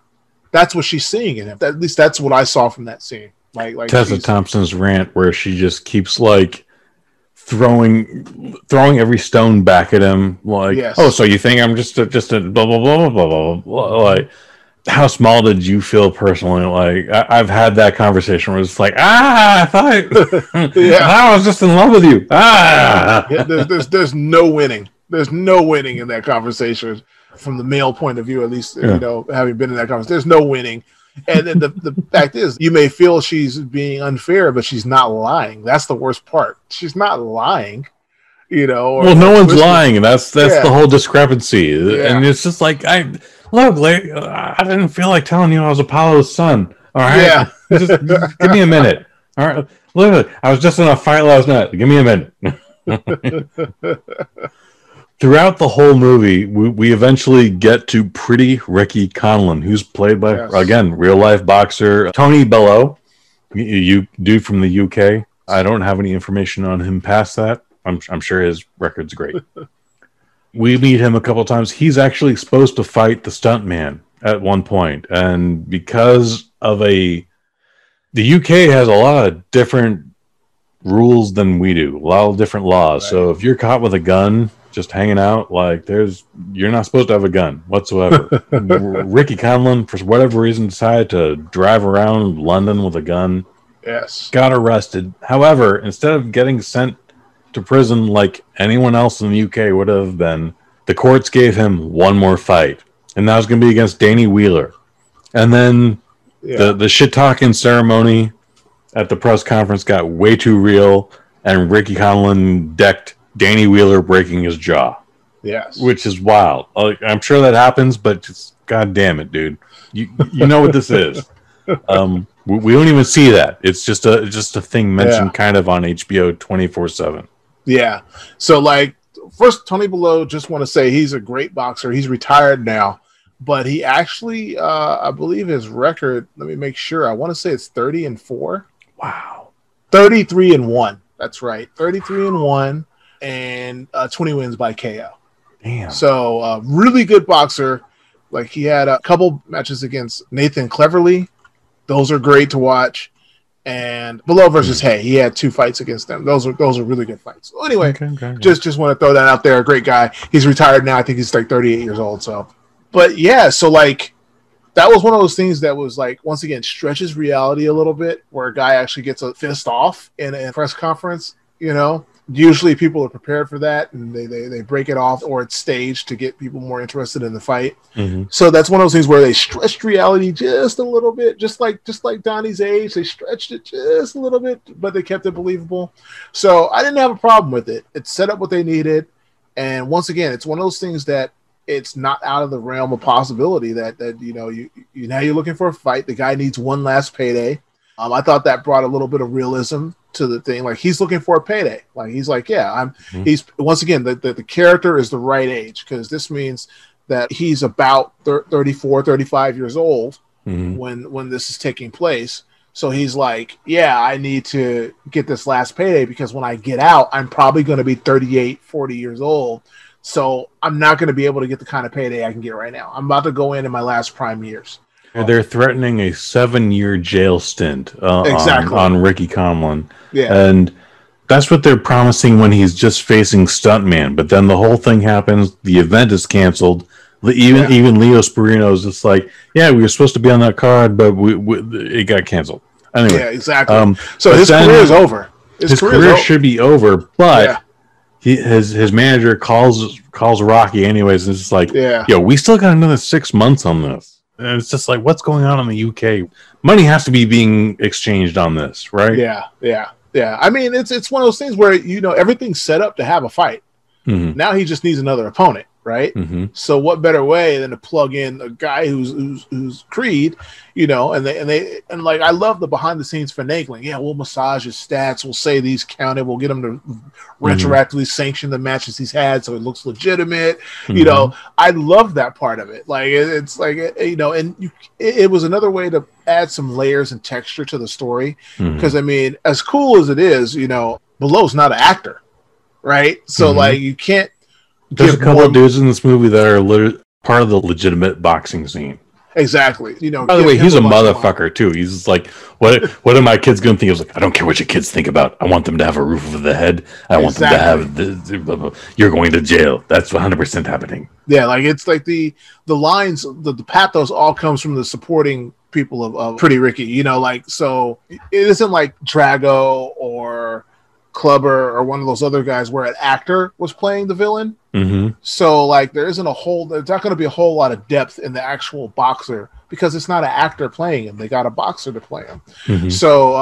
That's what she's seeing in him. At least that's what I saw from that scene. Like Tessa Thompson's rant where she just keeps like throwing every stone back at him, like, oh, so you think I'm just a blah blah blah blah blah blah. Like, how small did you feel personally? Like, I've had that conversation where it's like, I thought I was just in love with you. There's no winning. There's no winning in that conversation from the male point of view, at least, you know, having been in that conversation. There's no winning. And then the fact is, you may feel she's being unfair, but she's not lying. That's the worst part. She's not lying, you know. Well, no one's lying, and that's the whole discrepancy. And it's just like, I didn't feel like telling you I was Apollo's son. All right, just give me a minute. All right, look, I was just in a fight last night. Give me a minute. Throughout the whole movie, we eventually get to Pretty Ricky Conlon, who's played by, again, real-life boxer Tony Bellew, you dude from the UK. I don't have any information on him past that. I'm sure his record's great. We meet him a couple times. He's actually supposed to fight the stuntman at one point, and because of the UK has a lot of different rules than we do, a lot of different laws. Right. So if you're caught with a gun just hanging out, like, you're not supposed to have a gun whatsoever. Ricky Conlon, for whatever reason, decided to drive around London with a gun. Yes. Got arrested. However, instead of getting sent to prison like anyone else in the UK would have been, the courts gave him one more fight. And that was going to be against Danny Wheeler. And then the shit-talking ceremony at the press conference got way too real, and Ricky Conlon decked Danny Wheeler breaking his jaw. Yes. Which is wild. I'm sure that happens, but just, God damn it, dude. You know what this is. We don't even see that. It's just a thing mentioned kind of on HBO 24/7. Yeah. So, like, first, Tony Bellew, just want to say he's a great boxer. He's retired now, but he actually, I believe his record, let me make sure. I want to say it's 30-4. Wow. 33-1. That's right. 33-1. And 20 wins by KO. Damn. So really good boxer. Like, he had a couple matches against Nathan Cleverly. Those are great to watch. And Bellew versus Hay, he had 2 fights against them. Those are really good fights. So anyway, just want to throw that out there. A great guy. He's retired now. I think he's like 38 years old. So, but yeah, so like, that was one of those things that was like, once again, stretches reality a little bit, where a guy actually gets a fist off in a press conference, you know. Usually people are prepared for that, and they break it off, or it's staged to get people more interested in the fight. So that's one of those things where they stretched reality just a little bit, just like Donnie's age. They stretched it just a little bit, but they kept it believable. So I didn't have a problem with it. It set up what they needed. And once again, it's one of those things that it's not out of the realm of possibility that you know, you now you're looking for a fight. The guy needs one last payday. I thought that brought a little bit of realism to the thing. Like, he's looking for a payday. Like, he's like, he's, once again, the character is the right age, because this means that he's about 34, 35 years old when this is taking place. So he's like, I need to get this last payday, because when I get out, I'm probably going to be 38, 40 years old. So I'm not going to be able to get the kind of payday I can get right now. I'm about to go in my last prime years. They're threatening a 7-year jail stint on Ricky Conlon. Yeah. And That's what they're promising when he's just facing Stuntman. But then the whole thing happens. The event is canceled. Even Leo Spirino's just like, yeah, we were supposed to be on that card, but it got canceled. Anyway, yeah, exactly. So his career is over. His career should be over, but his manager calls Rocky anyways, and it's just like, yo, we still got another 6 months on this. And it's just like, what's going on in the UK? Money has to be being exchanged on this, right? Yeah. I mean, it's one of those things where, you know, everything's set up to have a fight. Mm-hmm. Now he just needs another opponent, right? Mm-hmm. So what better way than to plug in a guy who's Creed, you know? And like, I love the behind the scenes finagling. Yeah, we'll massage his stats. We'll say these counted. We'll get him to retroactively sanction the matches he's had so it looks legitimate. Mm-hmm. You know, I love that part of it. Like, it's like, you know, and it was another way to add some layers and texture to the story. Because I mean, as cool as it is, you know, Below's not an actor. Right, so like you can't. There's a couple of dudes in this movie that are part of the legitimate boxing scene. Exactly, you know. By the way, he's a motherfucker too. He's just like, what are my kids going to think? I was like, I don't care what your kids think about. I want them to have a roof over their head. I want them to have. You're going to jail. That's 100% happening. Yeah, like it's like the lines, the pathos all comes from the supporting people of Pretty Ricky. You know, like so it isn't like Drago or Clubber or one of those other guys where an actor was playing the villain. Mm-hmm. So like there's not going to be a whole lot of depth in the actual boxer because it's not an actor playing him. They got a boxer to play him. Mm-hmm. So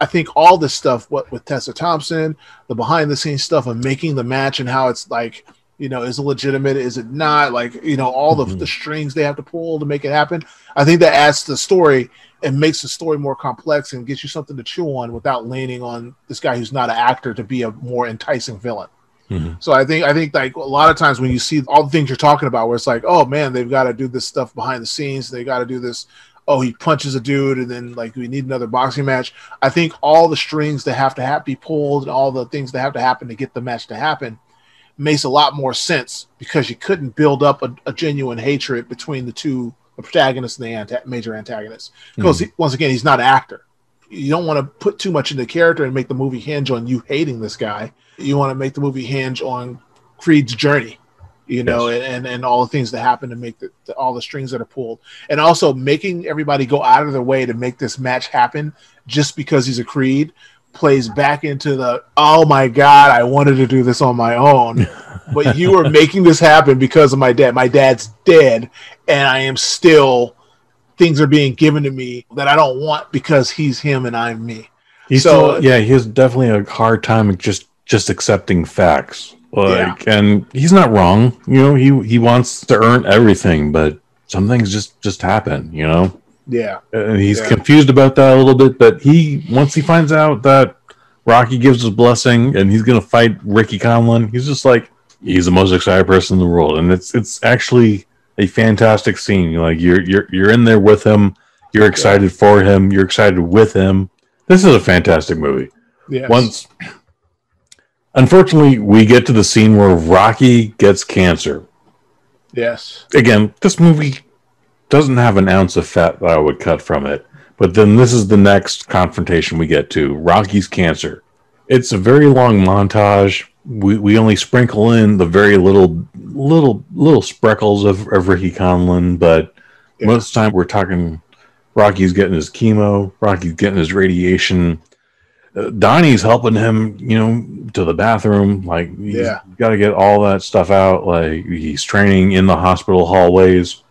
I think all this stuff, what with Tessa Thompson, the behind the scenes stuff of making the match and how it's like, you know, is it legitimate? Is it not? Like, you know, all the strings they have to pull to make it happen. I think that adds to the story and makes the story more complex and gets you something to chew on without leaning on this guy who's not an actor to be a more enticing villain. Mm-hmm. So I think like a lot of times when you see all the things you're talking about, where it's like, oh man, they've got to do this stuff behind the scenes. They got to do this. Oh, he punches a dude, and then like we need another boxing match. I think all the strings that have to be pulled and all the things that have to happen to get the match to happen makes a lot more sense because you couldn't build up a genuine hatred between the two. The protagonist and the major antagonist. Because once again, he's not an actor. You don't want to put too much into the character and make the movie hinge on you hating this guy. You want to make the movie hinge on Creed's journey, you know, and all the things that happen to make all the strings that are pulled. And also making everybody go out of their way to make this match happen just because he's a Creed plays back into the, oh my God, I wanted to do this on my own. But you are making this happen because of my dad. My dad's dead, and I am still, things are being given to me that I don't want because he's him and I'm me. He has definitely a hard time just accepting facts. And he's not wrong. You know, he wants to earn everything, but some things just happen, you know? Yeah. And he's confused about that a little bit, but once he finds out that Rocky gives his blessing and he's going to fight Ricky Conlon, he's just like, he's the most excited person in the world. And it's actually a fantastic scene. Like you're in there with him. You're excited for him. You're excited with him. This is a fantastic movie. Yes. Unfortunately, we get to the scene where Rocky gets cancer. Yes. Again, this movie doesn't have an ounce of fat that I would cut from it. But then this is the next confrontation we get to. Rocky's cancer. It's a very long montage. We only sprinkle in the very little sprinkles of Ricky Conlon, but most of the time we're talking Rocky's getting his chemo, Rocky's getting his radiation. Donnie's helping him, you know, to the bathroom. Like, he's got to get all that stuff out. Like, he's training in the hospital hallways.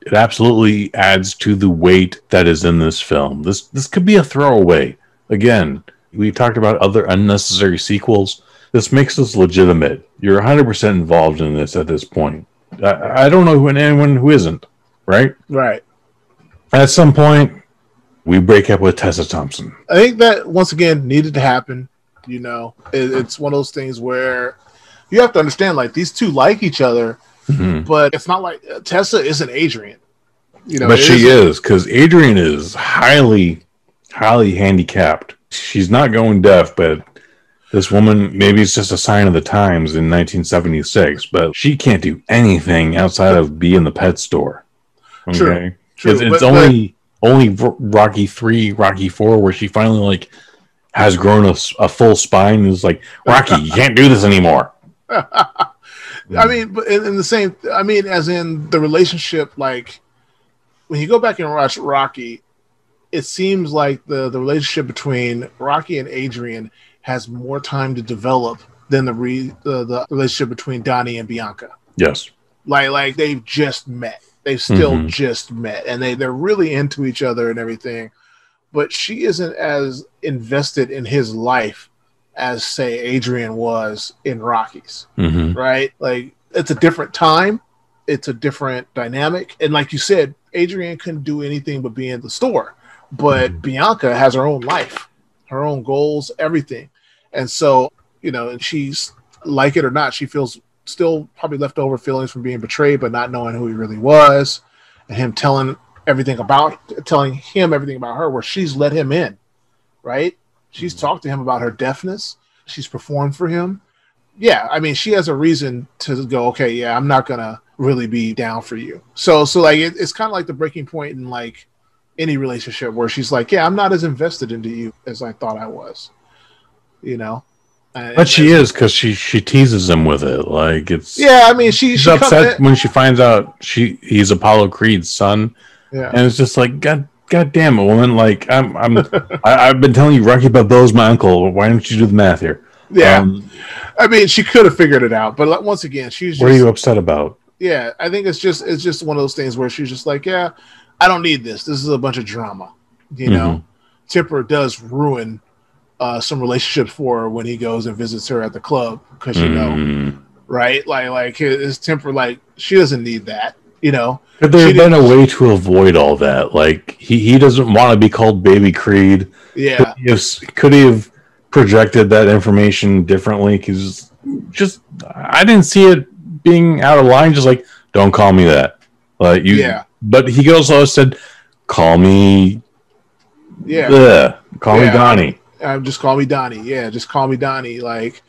It absolutely adds to the weight that is in this film. This could be a throwaway. Again, we talked about other unnecessary sequels. This makes this legitimate. You're 100% involved in this at this point. I don't know anyone who isn't, right? Right. At some point, we break up with Tessa Thompson. I think that, once again, needed to happen. You know, it's one of those things where you have to understand, like, these two like each other, but it's not like Tessa isn't Adrian. You know, but she is, because Adrian is highly, highly handicapped. She's not going deaf, but this woman, maybe it's just a sign of the times in 1976, but she can't do anything outside of be in the pet store. Okay? True. It's only Rocky 3, Rocky 4, where she finally, like, has grown a full spine. It's like, Rocky, you can't do this anymore. I mean, but in the same, I mean, as in the relationship, like when you go back and watch Rocky, it seems like the relationship between Rocky and Adrian has more time to develop than the relationship between Donnie and Bianca. Yes. Like they've just met. They've still just met, and they're really into each other and everything. But she isn't as invested in his life as, say, Adrian was in Rocky's, right? Like, it's a different time. It's a different dynamic. And like you said, Adrian couldn't do anything but be in the store. But Bianca has her own life, her own goals, everything. And so, you know, and she's, like it or not, she feels still probably leftover feelings from being betrayed, but not knowing who he really was. And him telling him everything about her, where she's let him in, right? She's talked to him about her deafness. She's performed for him. Yeah, I mean, she has a reason to go, okay, yeah, I'm not going to really be down for you. So like, it's kind of like the breaking point in like any relationship where she's like, yeah, I'm not as invested into you as I thought I was, you know? But she is, because she teases him with it. Like, it's... Yeah, I mean, she's upset when she finds out he's Apollo Creed's son. Yeah. And it's just like, God damn it, woman! Like, I've been telling you, Rocky Balboa's my uncle. Why don't you do the math here? Yeah, I mean, she could have figured it out, but once again, she's. What are you upset about? Yeah, I think it's just one of those things where she's just like, yeah, I don't need this. This is a bunch of drama, you know. Temper does ruin some relationships for her when he goes and visits her at the club, because you know, right? Like his temper, like she doesn't need that. You know, could there have been a way to avoid all that? Like, he doesn't want to be called Baby Creed. Yeah. Could he have projected that information differently? Because I didn't see it being out of line. Just like, don't call me that. Like, you. Yeah. But he also said, call me. Yeah. Call me Donnie. Just call me Donnie. Yeah. Just call me Donnie. Like.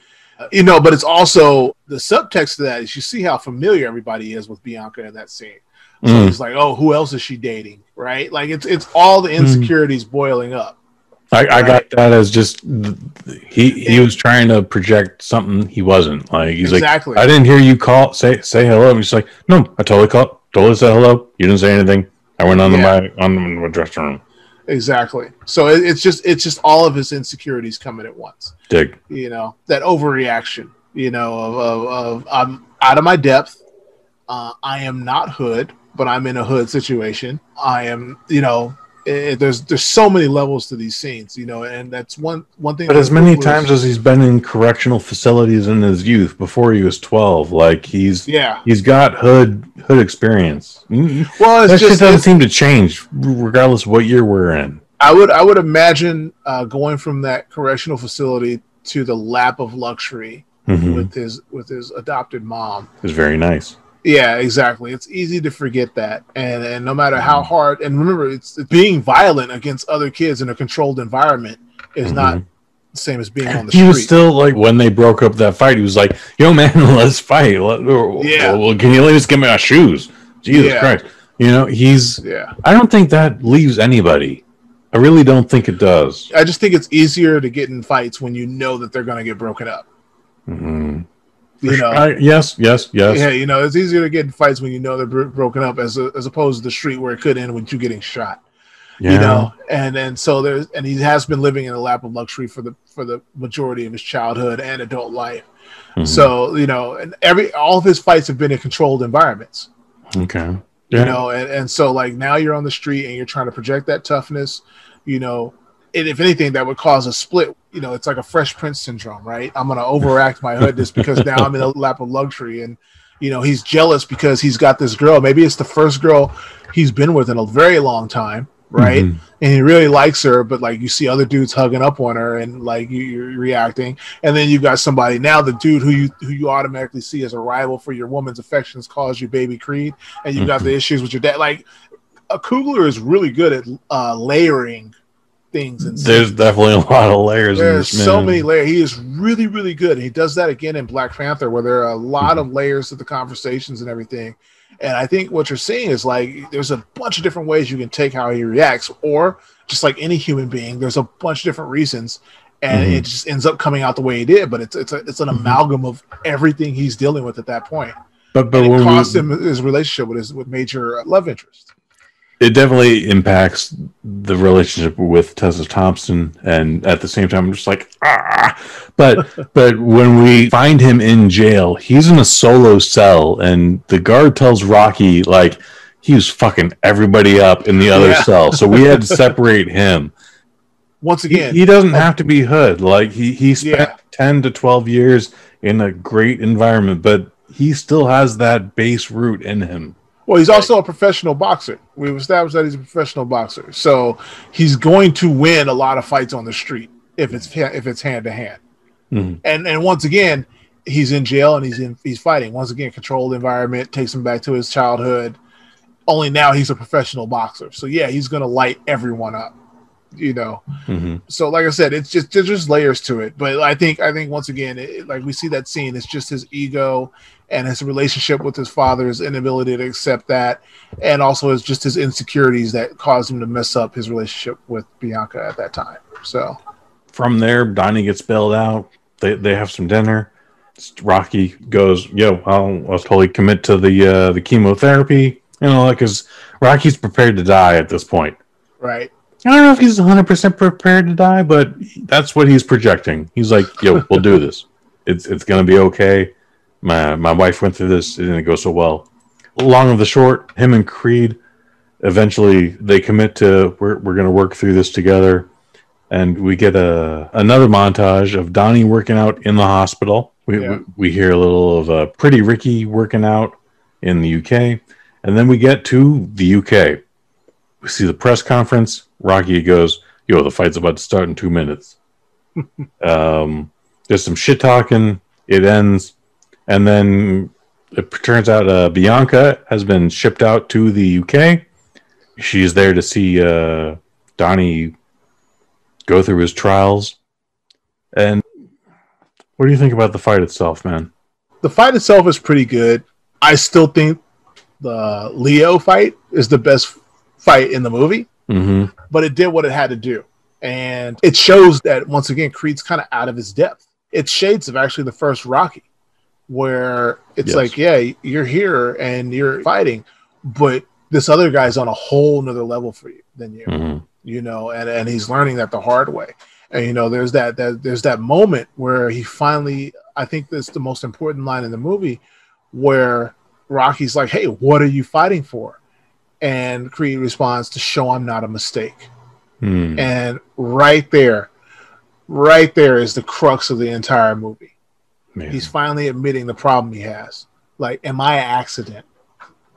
You know, but it's also the subtext to that is you see how familiar everybody is with Bianca in that scene. So it's like, oh, who else is she dating? Right? Like it's all the insecurities boiling up. I got that as just he was trying to project something he wasn't. Like, he's exactly. Like, I didn't hear you say hello. And he's like, no, I totally said hello. You didn't say anything. I went on the dressing room. Exactly. So it's just all of his insecurities coming at once. Dig. You know, that overreaction, you know, of I'm out of my depth. I am not hood, but I'm in a hood situation. I am, you know, there's so many levels to these scenes, you know, and that's one thing. But as many times as he's been in correctional facilities in his youth, before he was 12, like he's got hood experience. Well, that shit doesn't seem to change regardless of what year we're in. I would imagine going from that correctional facility to the lap of luxury with his adopted mom is very nice. Yeah, exactly. It's easy to forget that, and no matter how hard, and remember, it's being violent against other kids in a controlled environment is not the same as being on the street. He was still like, when they broke up that fight, he was like, "Yo, man, let's fight." Well, can you at least give me my shoes? Jesus Christ, you know, I don't think that leaves anybody. I really don't think it does. I just think it's easier to get in fights when you know that they're going to get broken up. You know, yes. Yeah, you know, it's easier to get in fights when you know they're broken up, as opposed to the street where it could end with you getting shot. Yeah. You know, and so he has been living in a lap of luxury for the majority of his childhood and adult life. So, you know, and all of his fights have been in controlled environments. Okay. Yeah. You know, and so like now you're on the street and you're trying to project that toughness, you know, and if anything, that would cause a split. You know, it's like a Fresh Prince syndrome, right? I'm going to overact my hoodness because now I'm in a lap of luxury. And, you know, he's jealous because he's got this girl. Maybe it's the first girl he's been with in a very long time, right? And he really likes her, but like you see other dudes hugging up on her and like you're reacting. And then you've got somebody now, the dude who you automatically see as a rival for your woman's affections calls you Baby Creed. And you've got the issues with your dad. Like, Coogler is really good at layering things. And there's definitely a lot of layers. There's so many layers. He is really, really good. And he does that again in Black Panther, where there are a lot of layers to the conversations and everything. And I think what you're seeing is like there's a bunch of different ways you can take how he reacts, or just like any human being, there's a bunch of different reasons. and it just ends up coming out the way it did. But it's an amalgam of everything he's dealing with at that point. But it cost him his relationship with major love interest. It definitely impacts the relationship with Tessa Thompson, and at the same time, I'm just like, But when we find him in jail, he's in a solo cell, and the guard tells Rocky like he was fucking everybody up in the other cell, so we had to separate him. Once again, he doesn't have to be Hood. Like he spent 10 to 12 years in a great environment, but he still has that base root in him. Well, he's also a professional boxer. We've established that he's a professional boxer, so he's going to win a lot of fights on the street if it's hand to hand. And once again, he's in jail and he's fighting. Once again, controlled environment takes him back to his childhood. Only now he's a professional boxer, so yeah, he's going to light everyone up. So like I said, there's just layers to it. But I think once again, like we see that scene, it's just his ego and his relationship with his father, his inability to accept that, and also it's just his insecurities that caused him to mess up his relationship with Bianca at that time. So from there, Donnie gets bailed out. They have some dinner. Rocky goes, "Yo, I'll totally commit to the chemotherapy," because Rocky's prepared to die at this point. Right. I don't know if he's 100% prepared to die, but that's what he's projecting. He's like, "Yo, we'll do this. It's gonna be okay. My wife went through this. It didn't go so well." Long of the short, him and Creed eventually they commit to we're gonna work through this together, and we get another montage of Donnie working out in the hospital. We hear a little of Pretty Ricky working out in the UK, and then we get to the UK. We see the press conference. Rocky goes, "Yo, the fight's about to start in 2 minutes." There's some shit talking. It ends. And then it turns out Bianca has been shipped out to the UK. She's there to see Donnie go through his trials. And what do you think about the fight itself, man? The fight itself is pretty good. I still think the Leo fight is the best fight in the movie. But it did what it had to do. And it shows that, once again, Creed's kind of out of his depth. It's shades of actually the first Rocky, where it's like, yeah, you're here and you're fighting, but this other guy's on a whole nother level for you than you, and he's learning that the hard way. And, there's that moment where he finally, I think that's the most important line in the movie, where Rocky's like, "Hey, what are you fighting for?" And Creed responds, "To show I'm not a mistake." And right there is the crux of the entire movie. Man. He's finally admitting the problem he has. Like, am I an accident?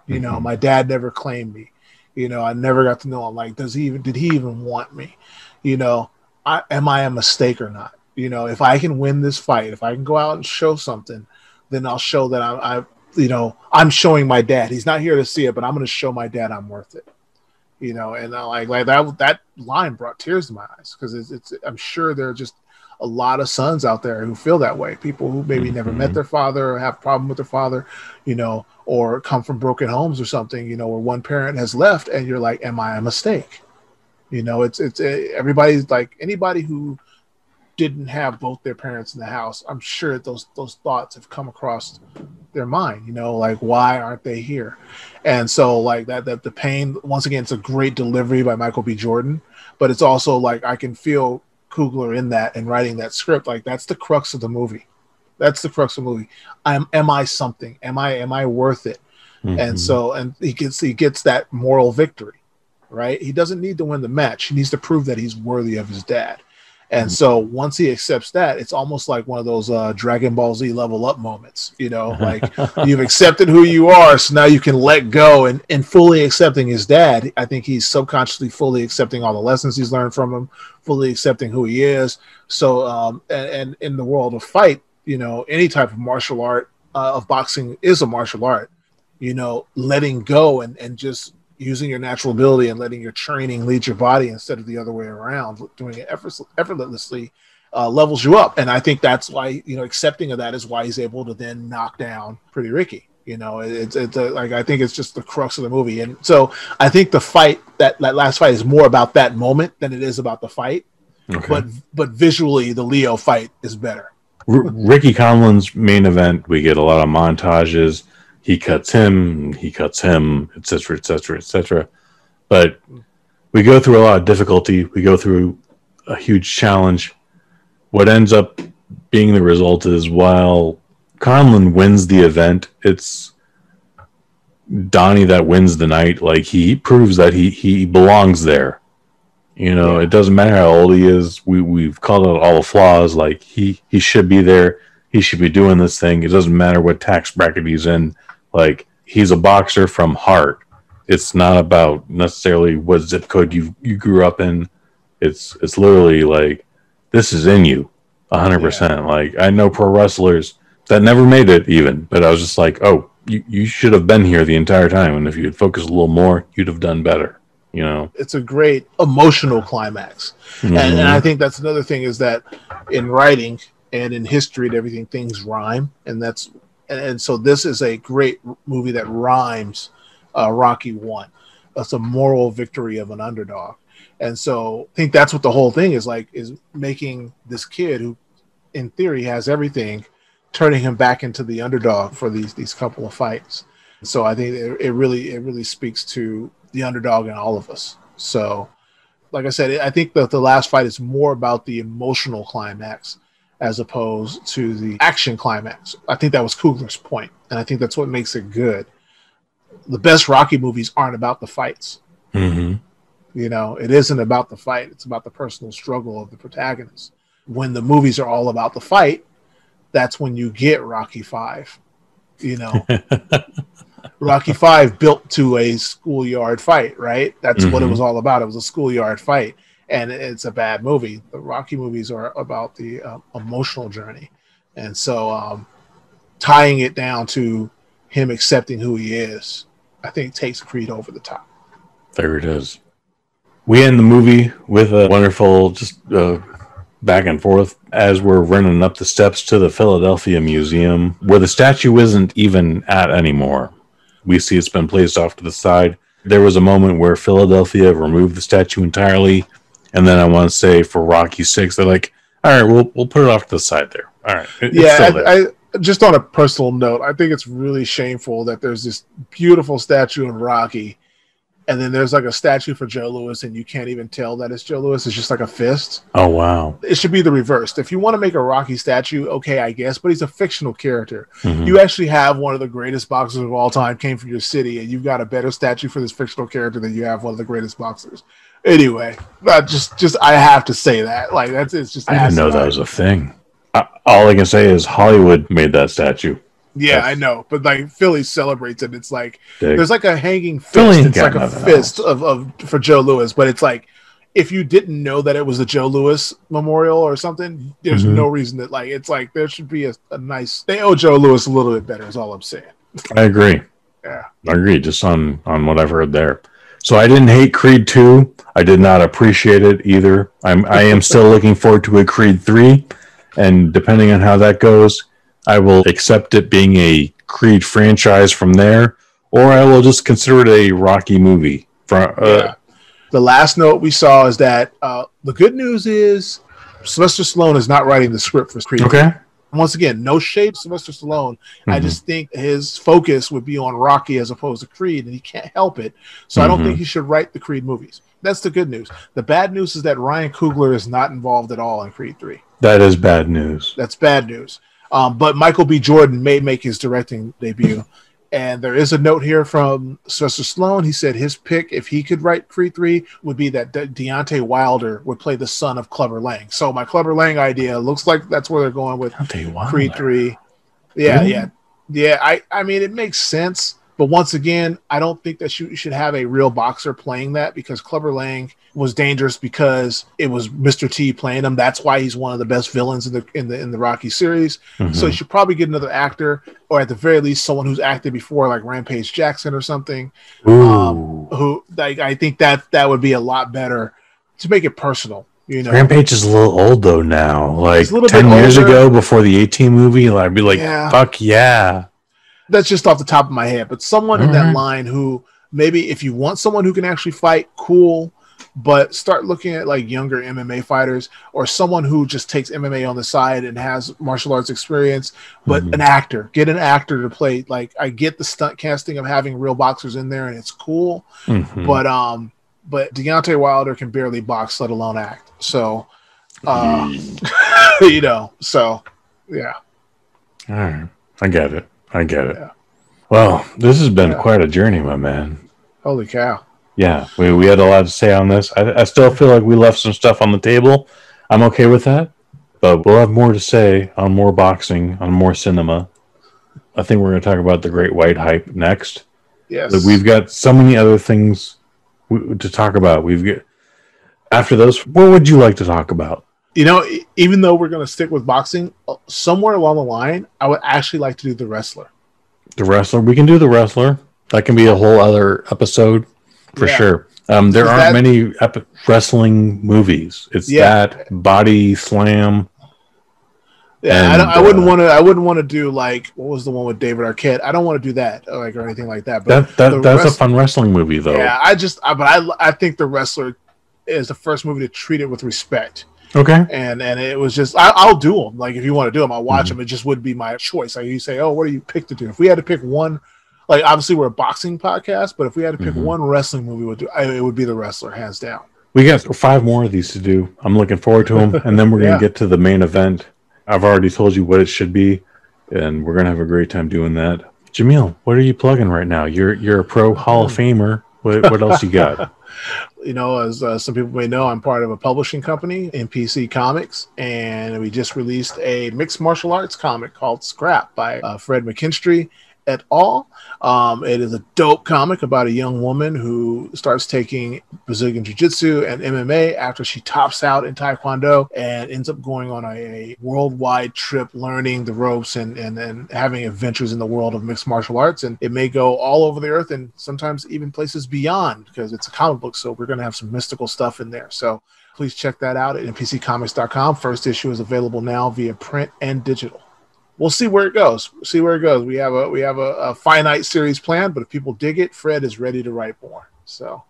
My dad never claimed me. I never got to know him. Like, did he even want me? Am I a mistake or not? If I can win this fight, if I can go out and show something, then I'll show that I'm showing my dad. He's not here to see it, but I'm going to show my dad I'm worth it. And like that line brought tears to my eyes, because I'm sure there are just a lot of sons out there who feel that way. People who maybe never met their father or have a problem with their father, or come from broken homes or something, where one parent has left, and you're like, am I a mistake? It's everybody's like, anybody who didn't have both their parents in the house, I'm sure those thoughts have come across their mind, like, why aren't they here? And so like that the pain, once again, it's a great delivery by Michael B. Jordan, but it's also like, I can feel Coogler in that and writing that script. Like, that's the crux of the movie. That's the crux of the movie. Am I something? Am I worth it? And so, and he gets that moral victory, right? He doesn't need to win the match. He needs to prove that he's worthy of his dad. And so once he accepts that, it's almost like one of those Dragon Ball Z level up moments, like you've accepted who you are, so now you can let go. And fully accepting his dad, I think he's subconsciously fully accepting all the lessons he's learned from him, fully accepting who he is. So, and in the world of fight, any type of martial art, of boxing is a martial art, letting go and just using your natural ability and letting your training lead your body instead of the other way around, doing it effortlessly, levels you up. And I think that's why, accepting of that is why he's able to then knock down Pretty Ricky. It's like, I think it's just the crux of the movie. And so I think the fight, that last fight, is more about that moment than it is about the fight. Okay. but visually the Leo fight is better. Ricky Conlan's main event, we get a lot of montages. He cuts him, etc., etc., etc. But we go through a lot of difficulty. We go through a huge challenge. What ends up being the result is while Conlan wins the event, it's Donnie that wins the night. Like, he proves that he belongs there. You know, It doesn't matter how old he is. We've called out all the flaws. Like, he should be there. He should be doing this thing. It doesn't matter what tax bracket he's in. Like, he's a boxer from heart. It's not about necessarily what zip code you grew up in. It's literally like, this is in you 100%. Like, I know pro wrestlers that never made it even, but I was just like, oh, you should have been here the entire time. And if you had focused a little more, you'd have done better. You know, it's a great emotional climax. And I think that's another thing, is that in writing and in history and everything, things rhyme. And so this is a great movie that rhymes. Rocky 1. That's a moral victory of an underdog. And so I think that's what the whole thing is like, is making this kid who in theory has everything, turning him back into the underdog for these couple of fights. So I think it really speaks to the underdog in all of us. So like I said, I think that the last fight is more about the emotional climax as opposed to the action climax. I think that was Coogler's point, and I think that's what makes it good. The best Rocky movies aren't about the fights. Mm-hmm. You know, it isn't about the fight. It's about the personal struggle of the protagonist. When the movies are all about the fight, that's when you get Rocky 5. You know, Rocky 5 built to a schoolyard fight, right? That's what it was all about. It was a schoolyard fight, and it's a bad movie. The Rocky movies are about the emotional journey. And so tying it down to him accepting who he is, I think takes Creed over the top. There it is. We end the movie with a wonderful just back and forth as we're running up the steps to the Philadelphia Museum, where the statue isn't even at anymore. We see it's been placed off to the side. There was a moment where Philadelphia removed the statue entirely, and then I want to say for Rocky 6, they're like, all right, we'll put it off to the side there. All right. I just on a personal note, I think it's really shameful that there's this beautiful statue of Rocky, and then there's like a statue for Joe Louis, and you can't even tell that it's Joe Louis. It's just like a fist. Oh, wow. It should be the reverse. If you want to make a Rocky statue, okay, I guess, but he's a fictional character. You actually have one of the greatest boxers of all time came from your city, and you've got a better statue for this fictional character than you have one of the greatest boxers. Anyway, just I have to say that. Like, it's just. I didn't know that was a thing. All I can say is Hollywood made that statue. Yeah, I know, but like Philly celebrates it. It's like there's like a hanging fist. It's like a fist of for Joe Louis, but it's like if you didn't know that it was a Joe Louis memorial or something, there's no reason that like it's like there should be a nice. They owe Joe Louis a little bit better. Is all I'm saying. I agree. Yeah, I agree. Just on what I've heard there. So I didn't hate Creed 2. I did not appreciate it either. I am still looking forward to a Creed 3, and depending on how that goes, I will accept it being a Creed franchise from there, or I will just consider it a Rocky movie. The last note we saw is that the good news is Sylvester Stallone is not writing the script for Creed. Okay. Once again, no shade to Sylvester Stallone. I just think his focus would be on Rocky as opposed to Creed, and he can't help it. So I don't think he should write the Creed movies. That's the good news. The bad news is that Ryan Coogler is not involved at all in Creed 3. That is bad news. That's bad news. But Michael B. Jordan may make his directing debut. And there is a note here from Sylvester Stallone. He said his pick, if he could write Creed 3, would be that Deontay Wilder would play the son of Clubber Lang. So my Clubber Lang idea looks like that's where they're going with Creed 3. Yeah, really? Yeah. I mean, it makes sense. But once again, I don't think that you should have a real boxer playing that, because Clubber Lang was dangerous because it was Mr. T playing him. That's why he's one of the best villains in the Rocky series. So you should probably get another actor, or at the very least someone who's acted before, like Rampage Jackson or something. Who like I think that would be a lot better to make it personal. You know, Rampage is a little old though now. Like 10 years ago, before the 18 movie, I'd be like, fuck yeah. That's just off the top of my head, but someone in that line who maybe if you want someone who can actually fight, cool. but start looking at like younger MMA fighters or someone who just takes MMA on the side and has martial arts experience, but an actor. Get an actor to play. Like, I get the stunt casting of having real boxers in there and it's cool, but Deontay Wilder can barely box, let alone act. So, you know, so yeah. All right. I get it. Yeah. Well, this has been quite a journey, my man. Holy cow. Yeah, we had a lot to say on this. I still feel like we left some stuff on the table. I'm okay with that, but we'll have more to say on more boxing, on more cinema. I think we're going to talk about the Great White Hype next. Yes. But we've got so many other things to talk about. After those, what would you like to talk about? You know, even though we're going to stick with boxing, somewhere along the line, I would actually like to do The Wrestler. The Wrestler? We can do The Wrestler. That can be a whole other episode. For sure. There aren't many wrestling movies. It's that Body Slam. Yeah, and, I wouldn't want to do like, what was the one with David Arquette? I don't want to do that or anything like that. But that's a fun wrestling movie though. Yeah, I think The Wrestler is the first movie to treat it with respect. Okay. And it was just, I'll do them. Like, if you want to do them, I'll watch them. It just would be my choice. Like, you say, oh, what do you pick to do? If we had to pick one. Like, obviously, we're a boxing podcast, but if we had to pick one wrestling movie, it would be The Wrestler, hands down. We got 5 more of these to do. I'm looking forward to them, and then we're going to get to the main event. I've already told you what it should be, and we're going to have a great time doing that. Jaimel, what are you plugging right now? You're a pro Hall of Famer. What else you got? You know, as some people may know, I'm part of a publishing company, NPC Comics, and we just released a mixed martial arts comic called Scrap by Fred McKinstry et al. It is a dope comic about a young woman who starts taking Brazilian Jiu-Jitsu and MMA after she tops out in Taekwondo and ends up going on a worldwide trip, learning the ropes and having adventures in the world of mixed martial arts. And it may go all over the earth and sometimes even places beyond, because it's a comic book. So we're going to have some mystical stuff in there. So please check that out at npccomics.com. First issue is available now via print and digital. We'll see where it goes. We have a finite series planned, but if people dig it, Fred is ready to write more. So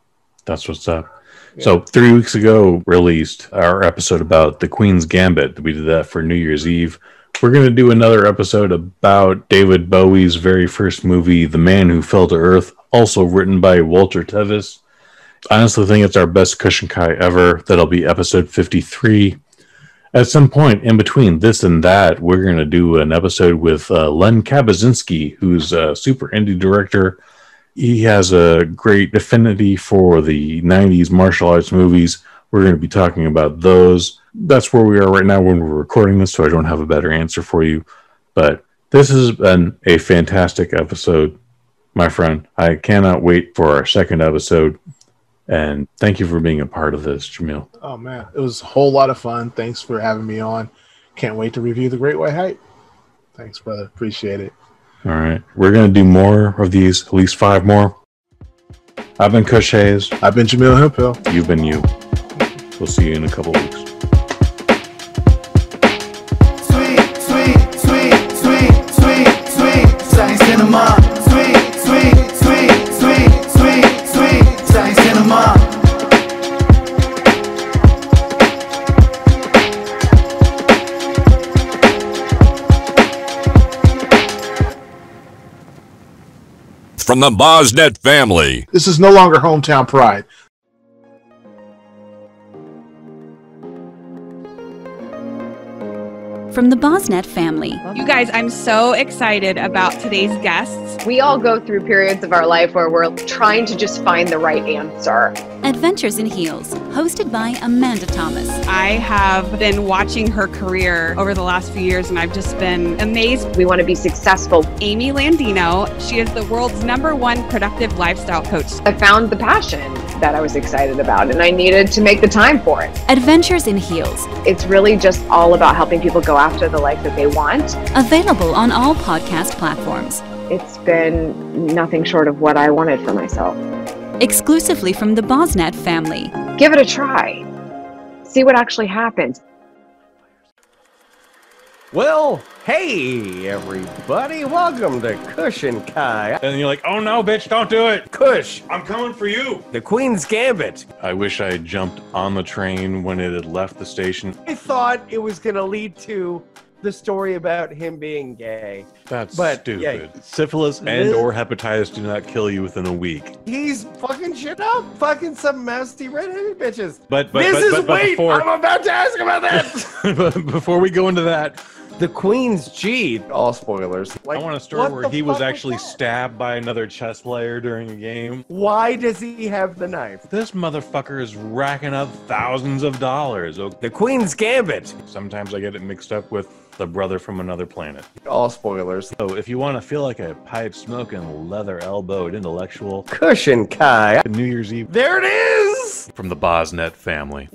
that's what's up. Yeah. So 3 weeks ago, released our episode about the Queens Gambit. We did that for New Year's Eve. We're going to do another episode about David Bowie's very first movie, The Man Who Fell to Earth, also written by Walter Tevis. I honestly think it's our best Kush and Kai ever. That'll be episode 53. At some point in between this and that, we're going to do an episode with Len Kabaczynski, who's a super indie director. He has a great affinity for the 90s martial arts movies. We're going to be talking about those. That's where we are right now when we're recording this, so I don't have a better answer for you. But this has been a fantastic episode, my friend. I cannot wait for our second episode. And thank you for being a part of this, Jaimel. Oh, man. It was a whole lot of fun. Thanks for having me on. Can't wait to review The Great White Hype. Thanks, brother. Appreciate it. All right. We're going to do more of these, at least 5 more. I've been Kush Hayes. I've been Jaimel Hemphill. You've been you. We'll see you in a couple weeks. Sweet, sweet, sweet, sweet, sweet, sweet. Sang cinema. Sweet, sweet, sweet, sweet, sweet, sweet. Sang cinema. From the BosNet family. This is no longer hometown pride. From the BosNet family. You guys, I'm so excited about today's guests. We all go through periods of our life where we're trying to just find the right answer. Adventures in Heels, hosted by Amanda Thomas. I have been watching her career over the last few years, and I've just been amazed. We want to be successful. Amy Landino, she is the world's #1 productive lifestyle coach. I found the passion that I was excited about, and I needed to make the time for it. Adventures in Heels. It's really just all about helping people go after the life that they want. Available on all podcast platforms. It's been nothing short of what I wanted for myself. Exclusively from the BosNet family. Give it a try. See what actually happens. Well, Hey, everybody, welcome to Kush and Kai. And you're like, oh no, bitch, don't do it. Kush, I'm coming for you. the Queens Gambit. I wish I had jumped on the train when it had left the station. I thought it was going to lead to the story about him being gay. That's But, stupid. yeah. Syphilis and or hepatitis do not kill you within a week. He's fucking shit up. Fucking some mousy redheaded bitches. But Wait, before, I'm about to ask about that. but before we go into that, The Queen's G. All spoilers. I want a story where he was actually stabbed by another chess player during a game. Why does he have the knife? This motherfucker is racking up thousands of dollars. Okay. The Queen's Gambit. Sometimes I get it mixed up with the brother from another planet. All spoilers. So if you want to feel like a pipe-smoking, leather-elbowed intellectual, Kush and Kai. New Year's Eve There it is! from the BosNet family.